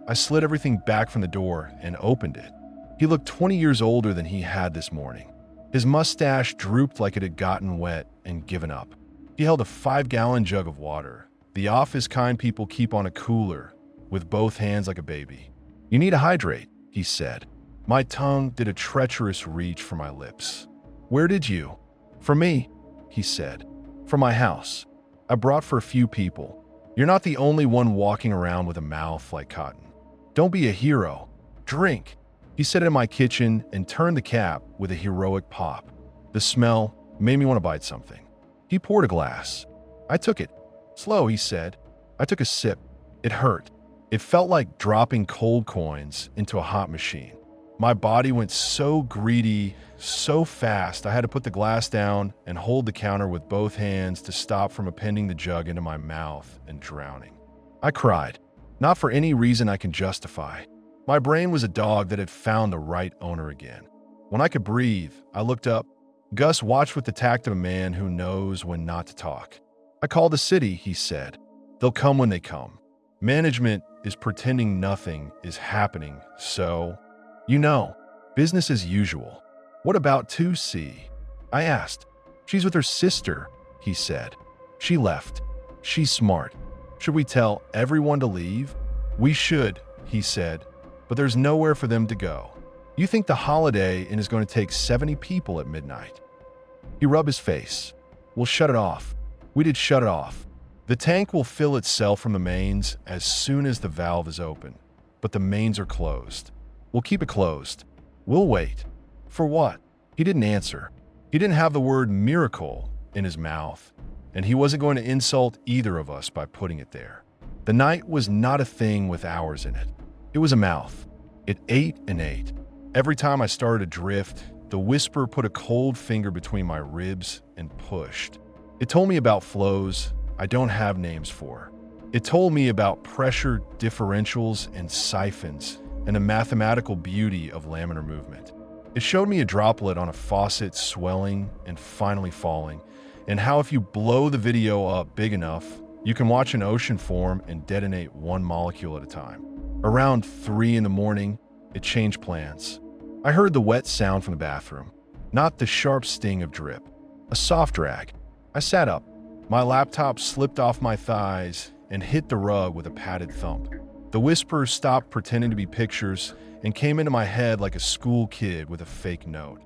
I slid everything back from the door and opened it. He looked 20 years older than he had this morning. His mustache drooped like it had gotten wet and given up. He held a 5-gallon jug of water, the office kind people keep on a cooler, with both hands like a baby. You need to hydrate, he said. My tongue did a treacherous reach for my lips. Where did you? For me, he said. For my house. I brought for a few people. You're not the only one walking around with a mouth like cotton. Don't be a hero. Drink. He set it in my kitchen and turned the cap with a heroic pop. The smell made me want to bite something. He poured a glass. I took it. Slow, he said. I took a sip. It hurt. It felt like dropping cold coins into a hot machine. My body went so greedy, so fast, I had to put the glass down and hold the counter with both hands to stop from appending the jug into my mouth and drowning. I cried, not for any reason I can justify. My brain was a dog that had found the right owner again. When I could breathe, I looked up. Gus watched with the tact of a man who knows when not to talk. I called the city, he said. They'll come when they come. Management is pretending nothing is happening, so... You know, business as usual. What about 2C? I asked. She's with her sister, he said. She left. She's smart. Should we tell everyone to leave? We should, he said, but there's nowhere for them to go. You think the Holiday Inn is going to take 70 people at midnight? He rubbed his face. We'll shut it off. We did shut it off. The tank will fill itself from the mains as soon as the valve is open, but the mains are closed. We'll keep it closed. We'll wait. For what? He didn't answer. He didn't have the word miracle in his mouth, and he wasn't going to insult either of us by putting it there. The night was not a thing with hours in it. It was a mouth. It ate and ate. Every time I started to drift, the whisper put a cold finger between my ribs and pushed. It told me about flows I don't have names for. It told me about pressure differentials and siphons, and the mathematical beauty of laminar movement. It showed me a droplet on a faucet swelling and finally falling, and how if you blow the video up big enough, you can watch an ocean form and detonate one molecule at a time. Around 3 in the morning, it changed plans. I heard the wet sound from the bathroom, not the sharp sting of drip, a soft drag. I sat up. My laptop slipped off my thighs and hit the rug with a padded thump. The whispers stopped pretending to be pictures and came into my head like a school kid with a fake note.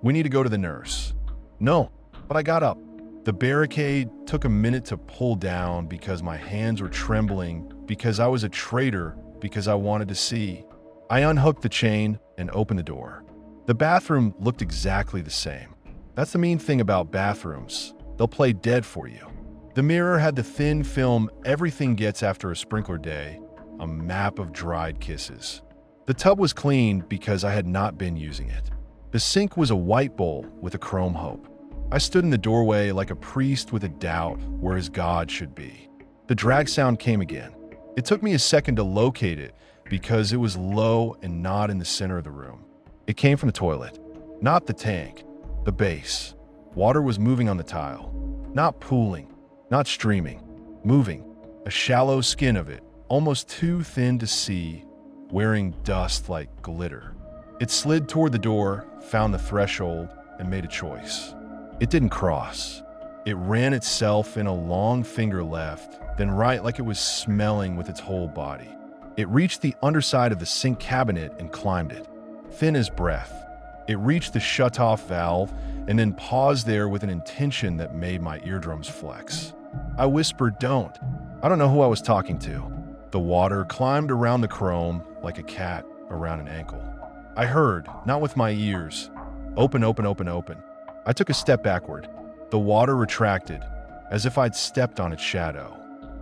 We need to go to the nurse. No, but I got up. The barricade took a minute to pull down because my hands were trembling, because I was a traitor, because I wanted to see. I unhooked the chain and opened the door. The bathroom looked exactly the same. That's the mean thing about bathrooms. They'll play dead for you. The mirror had the thin film everything gets after a sprinkler day, a map of dried kisses. The tub was clean because I had not been using it. The sink was a white bowl with a chrome hope. I stood in the doorway like a priest with a doubt where his God should be. The drag sound came again. It took me a second to locate it because it was low and not in the center of the room. It came from the toilet, not the tank, the base. Water was moving on the tile, not pooling, not streaming, moving, a shallow skin of it, almost too thin to see, wearing dust like glitter. It slid toward the door, found the threshold, and made a choice. It didn't cross. It ran itself in a long finger left, then right like it was smelling with its whole body. It reached the underside of the sink cabinet and climbed it, thin as breath. It reached the shut-off valve and then paused there with an intention that made my eardrums flex. I whispered, "Don't." I don't know who I was talking to. The water climbed around the chrome like a cat around an ankle. I heard, not with my ears, open, open, open, open. I took a step backward. The water retracted, as if I'd stepped on its shadow.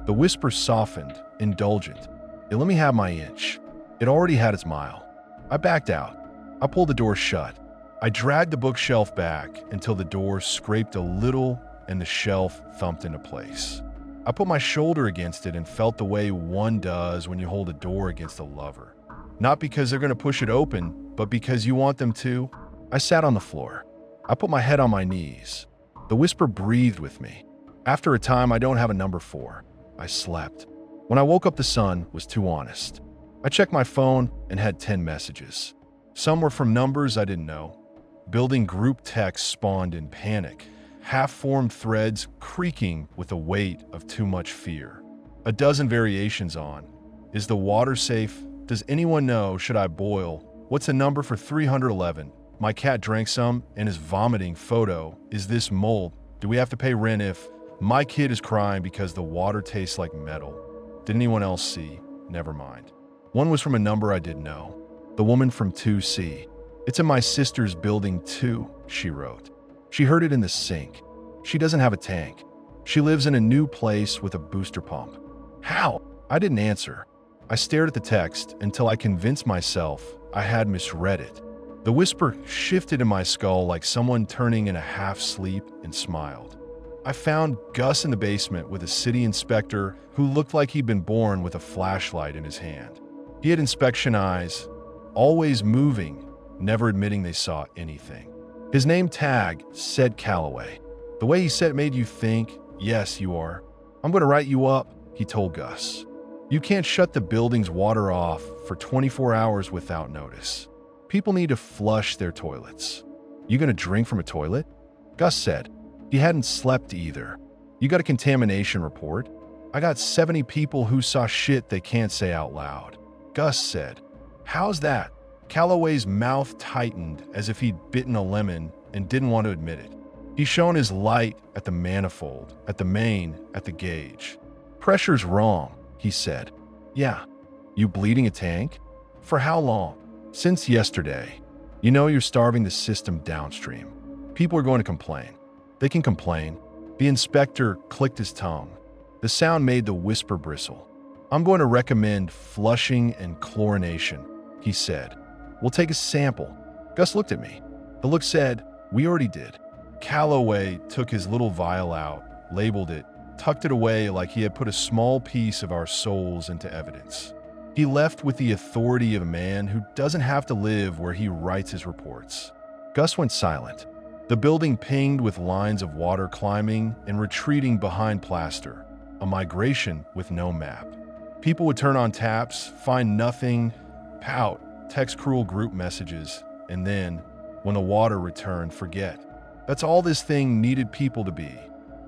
The whisper softened, indulgent. It let me have my inch. It already had its mile. I backed out. I pulled the door shut. I dragged the bookshelf back until the door scraped a little and the shelf thumped into place. I put my shoulder against it and felt the way one does when you hold a door against a lover. Not because they're going to push it open, but because you want them to. I sat on the floor. I put my head on my knees. The whisper breathed with me. After a time I don't have a number for. I slept. When I woke up, the sun was too honest. I checked my phone and had 10 messages. Some were from numbers I didn't know. Building group texts spawned in panic. Half-formed threads creaking with the weight of too much fear. A dozen variations on. Is the water safe? Does anyone know? Should I boil? What's the number for 311? My cat drank some and is vomiting. Photo. Is this mold? Do we have to pay rent if? My kid is crying because the water tastes like metal. Did anyone else see? Never mind. One was from a number I didn't know. The woman from 2C. It's in my sister's building too, she wrote. She heard it in the sink. She doesn't have a tank. She lives in a new place with a booster pump. How? I didn't answer. I stared at the text until I convinced myself I had misread it. The whisper shifted in my skull like someone turning in a half-sleep and smiled. I found Gus in the basement with a city inspector who looked like he'd been born with a flashlight in his hand. He had inspection eyes, always moving, never admitting they saw anything. His name tag said Calloway. The way he said it made you think, yes, you are. I'm going to write you up, he told Gus. You can't shut the building's water off for 24 hours without notice. People need to flush their toilets. You going to drink from a toilet? Gus said. He hadn't slept either. You got a contamination report? I got 70 people who saw shit they can't say out loud. Gus said. How's that? Calloway's mouth tightened as if he'd bitten a lemon and didn't want to admit it. He shone his light at the manifold, at the main, at the gauge. Pressure's wrong, he said. Yeah. You bleeding a tank? For how long? Since yesterday. You know you're starving the system downstream. People are going to complain. They can complain. The inspector clicked his tongue. The sound made the whisper bristle. I'm going to recommend flushing and chlorination, he said. We'll take a sample. Gus looked at me. The look said, we already did. Calloway took his little vial out, labeled it, tucked it away like he had put a small piece of our souls into evidence. He left with the authority of a man who doesn't have to live where he writes his reports. Gus went silent. The building pinged with lines of water climbing and retreating behind plaster, a migration with no map. People would turn on taps, find nothing, pout, text cruel group messages, and then, when the water returned, forget. That's all this thing needed people to be,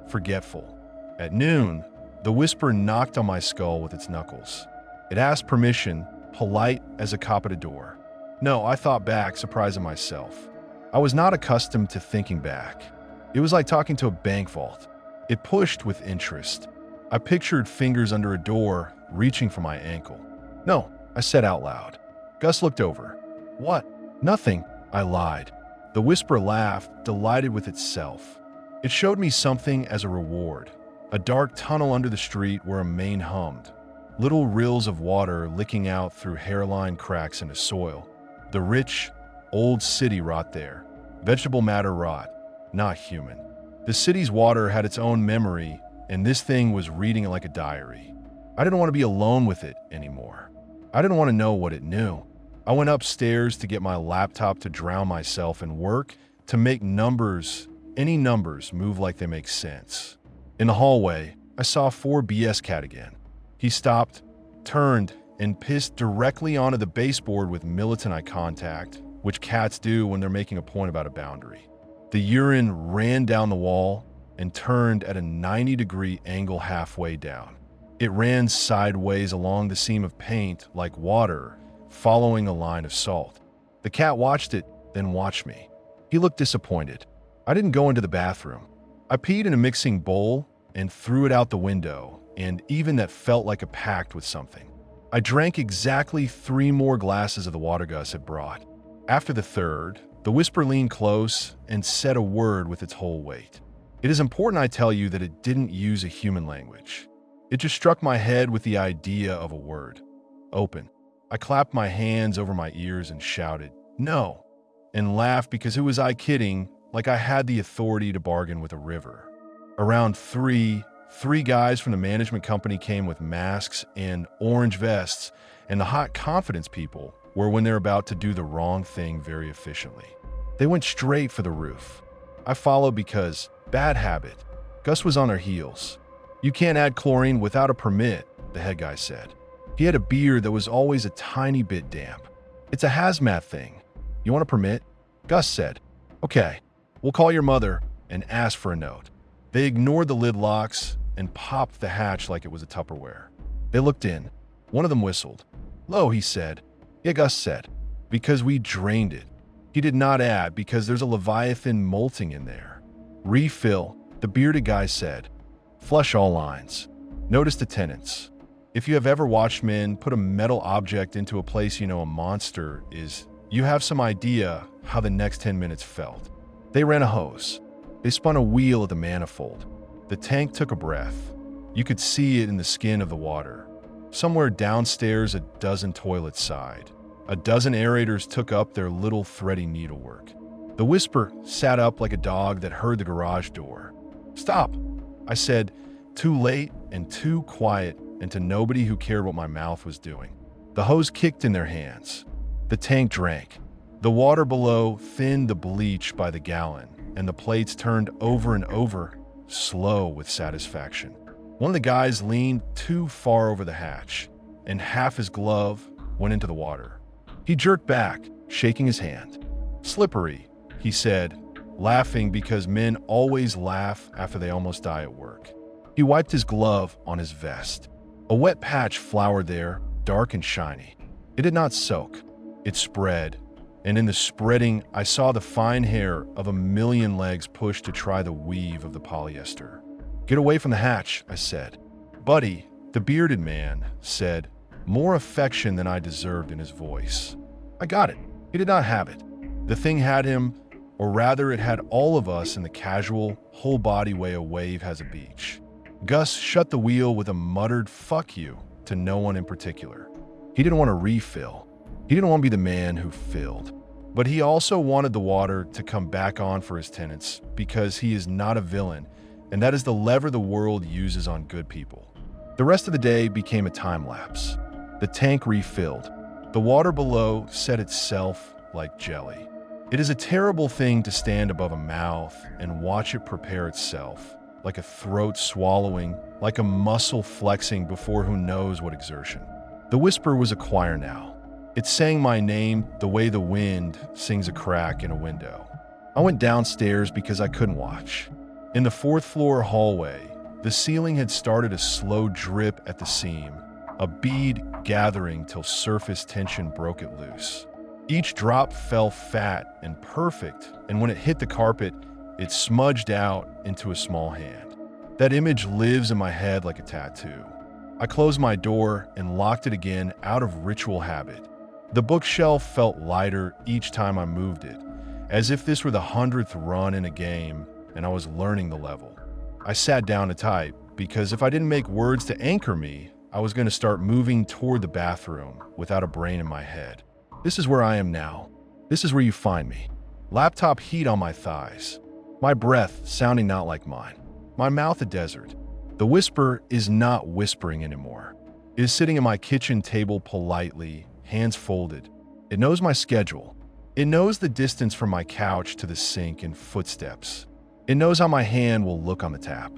forgetful. At noon, the whisper knocked on my skull with its knuckles. It asked permission, polite as a cop at a door. No, I thought back, surprising myself. I was not accustomed to thinking back. It was like talking to a bank vault. It pushed with interest. I pictured fingers under a door, reaching for my ankle. No, I said out loud. Gus looked over. What? Nothing, I lied. The whisper laughed, delighted with itself. It showed me something as a reward. A dark tunnel under the street where a main hummed. Little rills of water licking out through hairline cracks into soil. The rich, old city rot there. Vegetable matter rot, not human. The city's water had its own memory, and this thing was reading it like a diary. I didn't want to be alone with it anymore. I didn't want to know what it knew. I went upstairs to get my laptop to drown myself in work, to make numbers, any numbers, move like they make sense. In the hallway, I saw 4BS cat again. He stopped, turned, and pissed directly onto the baseboard with militant eye contact, which cats do when they're making a point about a boundary. The urine ran down the wall and turned at a 90-degree angle halfway down. It ran sideways along the seam of paint like water, following a line of salt. The cat watched it, then watched me. He looked disappointed. I didn't go into the bathroom. I peed in a mixing bowl and threw it out the window, and even that felt like a pact with something. I drank exactly 3 more glasses of the water Gus had brought. After the third, the whisper leaned close and said a word with its whole weight. It is important I tell you that it didn't use a human language. It just struck my head with the idea of a word. Open. I clapped my hands over my ears and shouted, "No!" and laughed because who was I kidding, like I had the authority to bargain with a river. Around 3 guys from the management company came with masks and orange vests, and the hot confidence people were when they're about to do the wrong thing very efficiently. They went straight for the roof. I followed because, bad habit, Gus was on their heels. "You can't add chlorine without a permit," the head guy said. He had a beard that was always a tiny bit damp. "It's a hazmat thing. You want a permit?" Gus said. "Okay, we'll call your mother and ask for a note." They ignored the lid locks and popped the hatch like it was a Tupperware. They looked in. One of them whistled. "Low," he said. "Yeah," Gus said. "Because we drained it." He did not add, "because there's a Leviathan molting in there." "Refill," the bearded guy said. "Flush all lines." Notice the tenants. If you have ever watched men put a metal object into a place you know a monster is, you have some idea how the next 10 minutes felt. They ran a hose. They spun a wheel at the manifold. The tank took a breath. You could see it in the skin of the water. Somewhere downstairs, a dozen toilets sighed. A dozen aerators took up their little thready needlework. The whisper sat up like a dog that heard the garage door. "Stop," I said, too late and too quiet, and to nobody who cared what my mouth was doing. The hose kicked in their hands. The tank drank. The water below thinned the bleach by the gallon, and the plates turned over and over, slow with satisfaction. One of the guys leaned too far over the hatch, and half his glove went into the water. He jerked back, shaking his hand. "Slippery," he said, laughing because men always laugh after they almost die at work. He wiped his glove on his vest. A wet patch flowered there, dark and shiny. It did not soak. It spread, and in the spreading, I saw the fine hair of a million legs pushed to try the weave of the polyester. "Get away from the hatch," I said. "Buddy," the bearded man said, more affection than I deserved in his voice. I got it. He did not have it. The thing had him, or rather it had all of us in the casual, whole-body way a wave has a beach. Gus shut the wheel with a muttered "fuck you" to no one in particular. He didn't want to refill. He didn't want to be the man who filled. But he also wanted the water to come back on for his tenants because he is not a villain, and that is the lever the world uses on good people. The rest of the day became a time lapse. The tank refilled. The water below set itself like jelly. It is a terrible thing to stand above a mouth and watch it prepare itself, like a throat swallowing, like a muscle flexing before who knows what exertion. The whisper was a choir now. It sang my name the way the wind sings a crack in a window. I went downstairs because I couldn't watch. In the 4th floor hallway, the ceiling had started a slow drip at the seam, a bead gathering till surface tension broke it loose. Each drop fell fat and perfect, and when it hit the carpet, it smudged out into a small hand. That image lives in my head like a tattoo. I closed my door and locked it again out of ritual habit. The bookshelf felt lighter each time I moved it, as if this were the 100th run in a game and I was learning the level. I sat down to type because if I didn't make words to anchor me, I was going to start moving toward the bathroom without a brain in my head. This is where I am now. This is where you find me. Laptop heat on my thighs. My breath sounding not like mine. My mouth a desert. The whisper is not whispering anymore. It is sitting at my kitchen table politely, hands folded. It knows my schedule. It knows the distance from my couch to the sink and footsteps. It knows how my hand will look on the tap.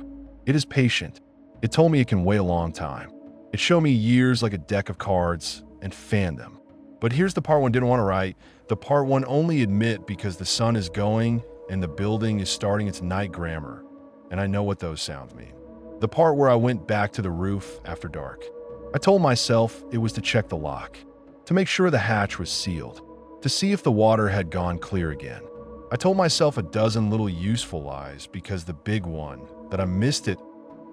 It is patient. It told me it can wait a long time. It showed me years like a deck of cards and fanned them. But here's the part one didn't want to write, the part one only admit because the sun is going and the building is starting its night grammar, and I know what those sounds mean. The part where I went back to the roof after dark. I told myself it was to check the lock, to make sure the hatch was sealed, to see if the water had gone clear again. I told myself a dozen little useful lies because the big one, that I missed it,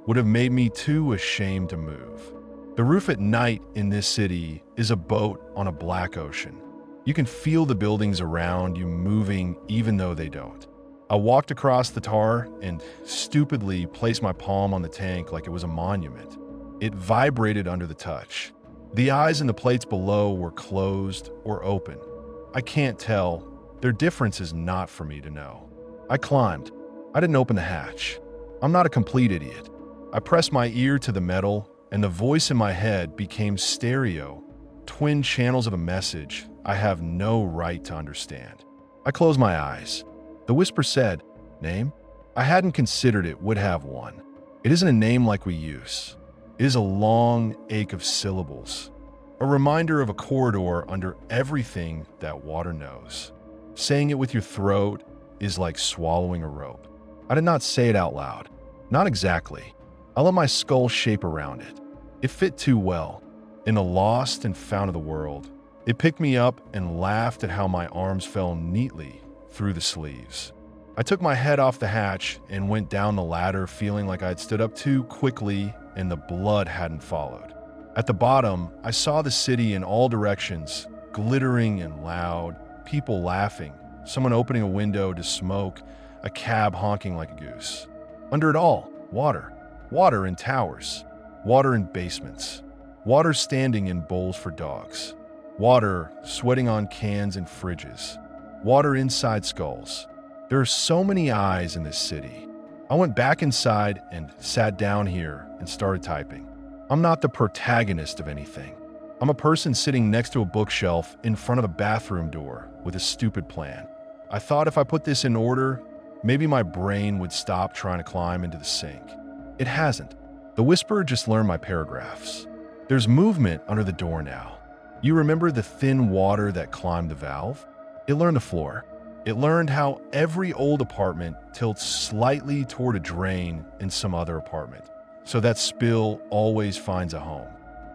would have made me too ashamed to move. The roof at night in this city is a boat on a black ocean. You can feel the buildings around you moving even though they don't. I walked across the tar and stupidly placed my palm on the tank like it was a monument. It vibrated under the touch. The eyes in the plates below were closed or open. I can't tell. Their difference is not for me to know. I climbed. I didn't open the hatch. I'm not a complete idiot. I pressed my ear to the metal, and the voice in my head became stereo, twin channels of a message I have no right to understand. I closed my eyes. The whisper said, "Name?" I hadn't considered it would have one. It isn't a name like we use. It is a long ache of syllables, a reminder of a corridor under everything that water knows. Saying it with your throat is like swallowing a rope. I did not say it out loud. Not exactly. I let my skull shape around it. It fit too well. In the lost and found of the world, it picked me up and laughed at how my arms fell neatly through the sleeves. I took my head off the hatch and went down the ladder feeling like I'd stood up too quickly and the blood hadn't followed. At the bottom, I saw the city in all directions, glittering and loud, people laughing, someone opening a window to smoke, a cab honking like a goose. Under it all, water. Water in towers. Water in basements. Water standing in bowls for dogs. Water sweating on cans and fridges. Water inside skulls. There are so many eyes in this city. I went back inside and sat down here and started typing. I'm not the protagonist of anything. I'm a person sitting next to a bookshelf in front of the bathroom door with a stupid plan. I thought if I put this in order, maybe my brain would stop trying to climb into the sink. It hasn't. The whisper just learned my paragraphs. There's movement under the door now. You remember the thin water that climbed the valve? It learned the floor. It learned how every old apartment tilts slightly toward a drain in some other apartment, so that spill always finds a home.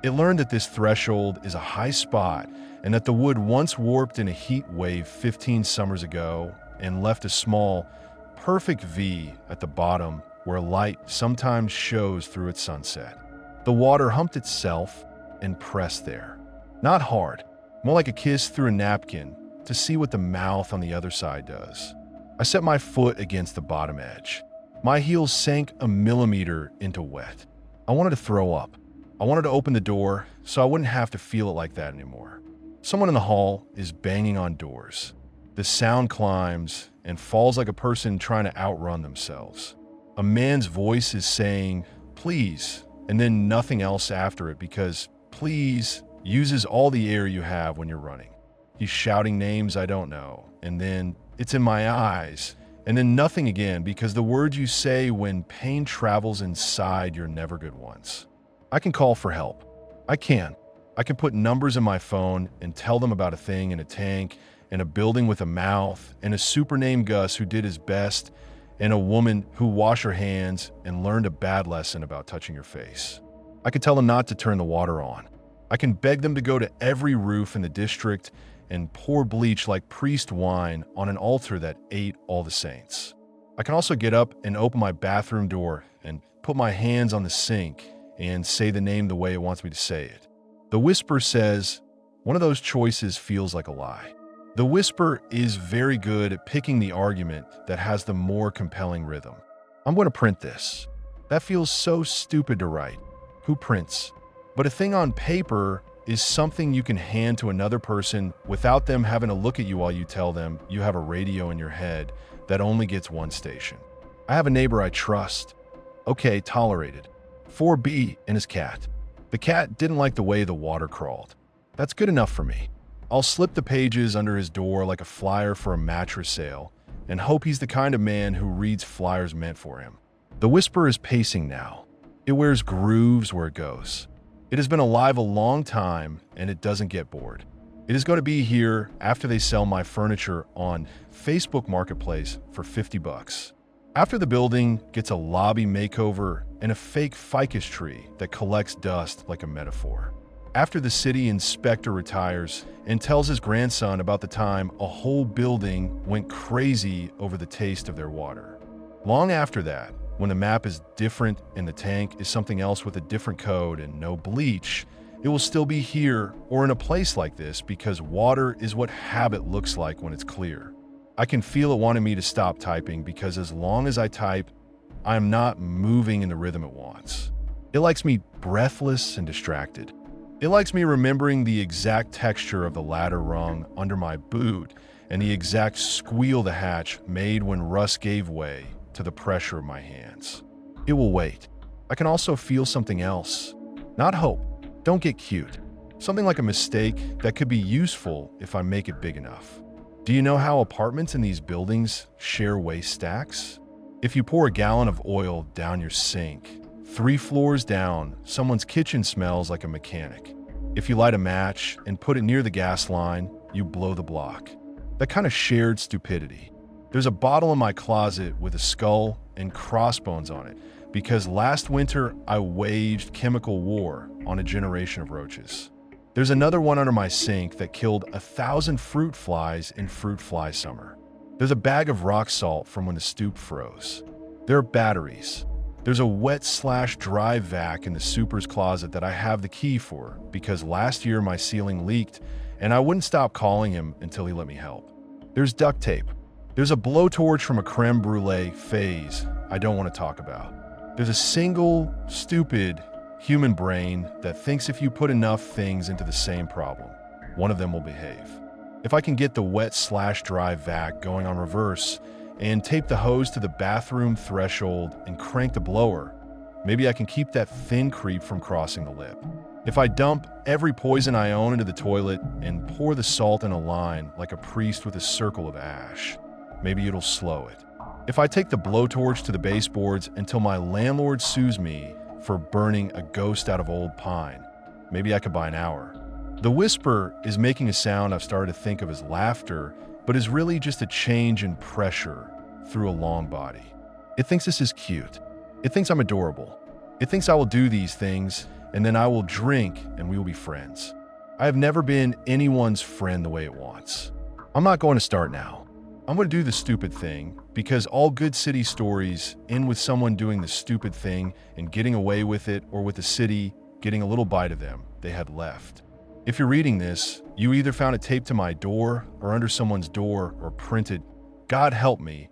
It learned that this threshold is a high spot and that the wood once warped in a heat wave 15 summers ago and left a small, perfect V at the bottom where light sometimes shows through its sunset. The water humped itself and pressed there. Not hard, more like a kiss through a napkin to see what the mouth on the other side does. I set my foot against the bottom edge. My heels sank a millimeter into wet. I wanted to throw up. I wanted to open the door so I wouldn't have to feel it like that anymore. Someone in the hall is banging on doors. The sound climbs and falls like a person trying to outrun themselves. A man's voice is saying, "Please," and then nothing else after it because "please" uses all the air you have when you're running. He's shouting names I don't know, and then "it's in my eyes," and then nothing again because the words you say when pain travels inside your never good ones. I can call for help. I can put numbers in my phone and tell them about a thing in a tank and a building with a mouth and a super named Gus who did his best and a woman who washed her hands and learned a bad lesson about touching your face. I can tell them not to turn the water on. I can beg them to go to every roof in the district and pour bleach like priest wine on an altar that ate all the saints. I can also get up and open my bathroom door and put my hands on the sink and say the name the way it wants me to say it. The whisper says, one of those choices feels like a lie. The whisper is very good at picking the argument that has the more compelling rhythm. I'm going to print this. That feels so stupid to write. Who prints? But a thing on paper is something you can hand to another person without them having to look at you while you tell them you have a radio in your head that only gets one station. I have a neighbor I trust. Okay, tolerated. 4B and his cat. The cat didn't like the way the water crawled. That's good enough for me. I'll slip the pages under his door like a flyer for a mattress sale and hope he's the kind of man who reads flyers meant for him. The whisper is pacing now. It wears grooves where it goes. It has been alive a long time and it doesn't get bored. It is going to be here after they sell my furniture on Facebook Marketplace for $50. After the building gets a lobby makeover and a fake ficus tree that collects dust like a metaphor. After the city inspector retires and tells his grandson about the time a whole building went crazy over the taste of their water. Long after that, When the map is different and the tank is something else with a different code and no bleach, it will still be here or in a place like this because water is what habit looks like when it's clear. I can feel it wanting me to stop typing because as long as I type, I am not moving in the rhythm it wants. It likes me breathless and distracted. It likes me remembering the exact texture of the ladder rung under my boot and the exact squeal the hatch made when rust gave way to the pressure of my hands. It will wait. I can also feel something else. Not hope. Don't get cute. Something like a mistake that could be useful if I make it big enough. Do you know how apartments in these buildings share waste stacks? If you pour a gallon of oil down your sink, 3 floors down, someone's kitchen smells like a mechanic. If you light a match and put it near the gas line, you blow the block. That kind of shared stupidity. There's a bottle in my closet with a skull and crossbones on it because last winter I waged chemical war on a generation of roaches. There's another one under my sink that killed 1,000 fruit flies in fruit fly summer. There's a bag of rock salt from when the stoop froze. There are batteries. There's a wet/dry vac in the super's closet that I have the key for because last year my ceiling leaked and I wouldn't stop calling him until he let me help. There's duct tape. There's a blowtorch from a creme brulee phase I don't want to talk about. There's a single, stupid human brain that thinks if you put enough things into the same problem, one of them will behave. If I can get the wet/dry vac going on reverse and tape the hose to the bathroom threshold and crank the blower, maybe I can keep that thin creep from crossing the lip. If I dump every poison I own into the toilet and pour the salt in a line like a priest with a circle of ash, maybe it'll slow it. If I take the blowtorch to the baseboards until my landlord sues me for burning a ghost out of old pine, maybe I could buy an hour. The whisper is making a sound I've started to think of as laughter, but is really just a change in pressure through a long body. It thinks this is cute. It thinks I'm adorable. It thinks I will do these things, and then I will drink and we will be friends. I have never been anyone's friend the way it wants. I'm not going to start now. I'm going to do the stupid thing because all good city stories end with someone doing the stupid thing and getting away with it, or with the city getting a little bite of them they had left. If you're reading this, you either found it taped to my door or under someone's door or printed, God help me,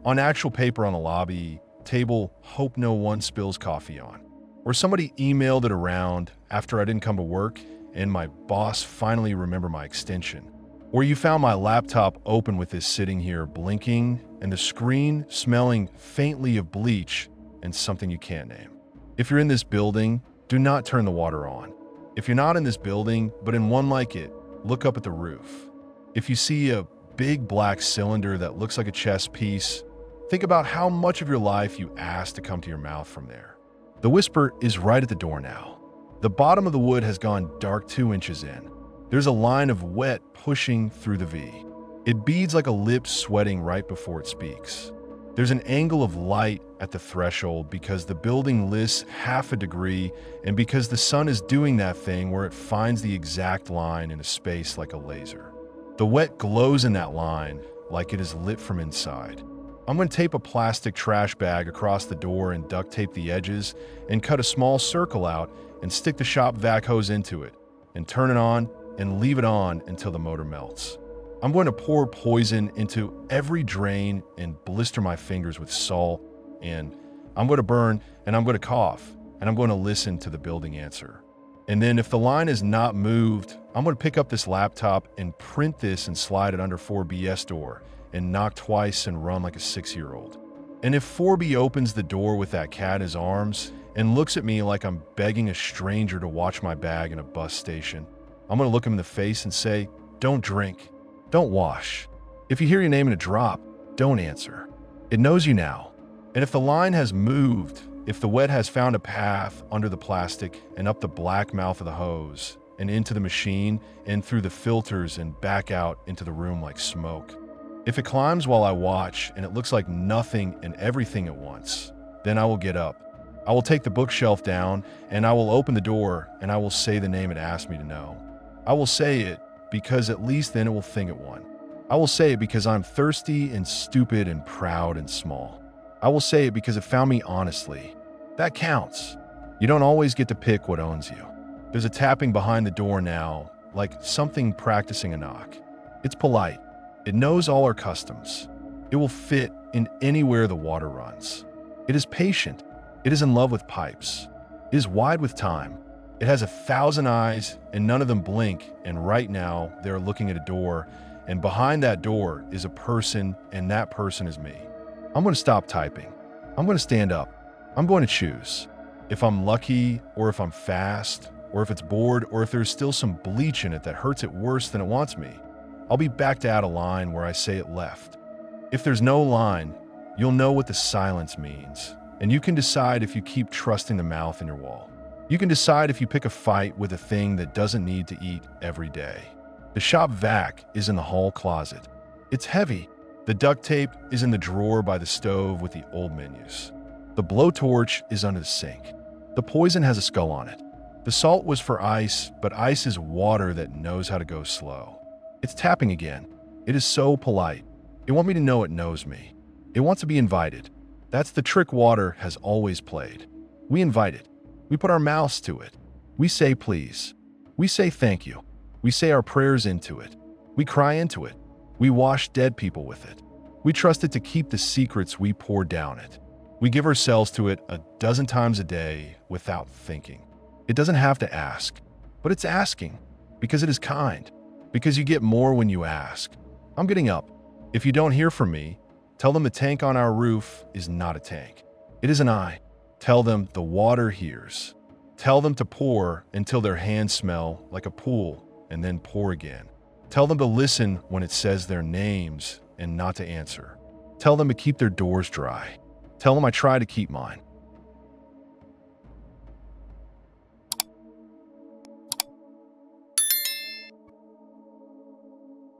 on actual paper on the lobby table, hope no one spills coffee on. Or somebody emailed it around after I didn't come to work and my boss finally remembered my extension. Or you found my laptop open with this sitting here blinking and the screen smelling faintly of bleach and something you can't name. If you're in this building, do not turn the water on. If you're not in this building, but in one like it, look up at the roof. If you see a big black cylinder that looks like a chess piece, think about how much of your life you asked to come to your mouth from there. The whisper is right at the door now. The bottom of the wood has gone dark 2 inches in. There's a line of wet pushing through the V. It beads like a lip sweating right before it speaks. There's an angle of light at the threshold because the building lists half a degree and because the sun is doing that thing where it finds the exact line in a space like a laser. The wet glows in that line like it is lit from inside. I'm going to tape a plastic trash bag across the door and duct tape the edges and cut a small circle out and stick the shop vac hose into it and turn it on and leave it on until the motor melts. I'm going to pour poison into every drain and blister my fingers with salt, and I'm going to burn and I'm going to cough and I'm going to listen to the building answer. And then if the line is not moved, I'm going to pick up this laptop and print this and slide it under 4BS door and knock twice and run like a 6-year-old. And if 4B opens the door with that cat in his arms and looks at me like I'm begging a stranger to watch my bag in a bus station, I'm going to look him in the face and say, don't drink. Don't wash. If you hear your name in a drop, don't answer. It knows you now. And if the line has moved, if the wet has found a path under the plastic and up the black mouth of the hose and into the machine and through the filters and back out into the room like smoke, if it climbs while I watch and it looks like nothing and everything at once, then I will get up. I will take the bookshelf down and I will open the door and I will say the name it asked me to know. I will say it because at least then it will think it won. I will say it because I'm thirsty and stupid and proud and small. I will say it because it found me honestly. That counts. You don't always get to pick what owns you. There's a tapping behind the door now, like something practicing a knock. It's polite. It knows all our customs. It will fit in anywhere the water runs. It is patient. It is in love with pipes. It is wide with time. It has 1,000 eyes, and none of them blink, and right now they're looking at a door, and behind that door is a person, and that person is me. I'm going to stop typing. I'm going to stand up. I'm going to choose. If I'm lucky, or if I'm fast, or if it's bored, or if there's still some bleach in it that hurts it worse than it wants me, I'll be back to add a line where I say it left. If there's no line, you'll know what the silence means, and you can decide if you keep trusting the mouth in your wall. You can decide if you pick a fight with a thing that doesn't need to eat every day. The shop vac is in the hall closet. It's heavy. The duct tape is in the drawer by the stove with the old menus. The blowtorch is under the sink. The poison has a skull on it. The salt was for ice, but ice is water that knows how to go slow. It's tapping again. It is so polite. It wants me to know it knows me. It wants to be invited. That's the trick water has always played. We invite it. We put our mouths to it. We say please. We say thank you. We say our prayers into it. We cry into it. We wash dead people with it. We trust it to keep the secrets we pour down it. We give ourselves to it 12 times a day without thinking. It doesn't have to ask, but it's asking because it is kind, because you get more when you ask. I'm getting up. If you don't hear from me, tell them the tank on our roof is not a tank. It is an eye. Tell them the water hears. Tell them to pour until their hands smell like a pool and then pour again. Tell them to listen when it says their names and not to answer. Tell them to keep their doors dry. Tell them I try to keep mine.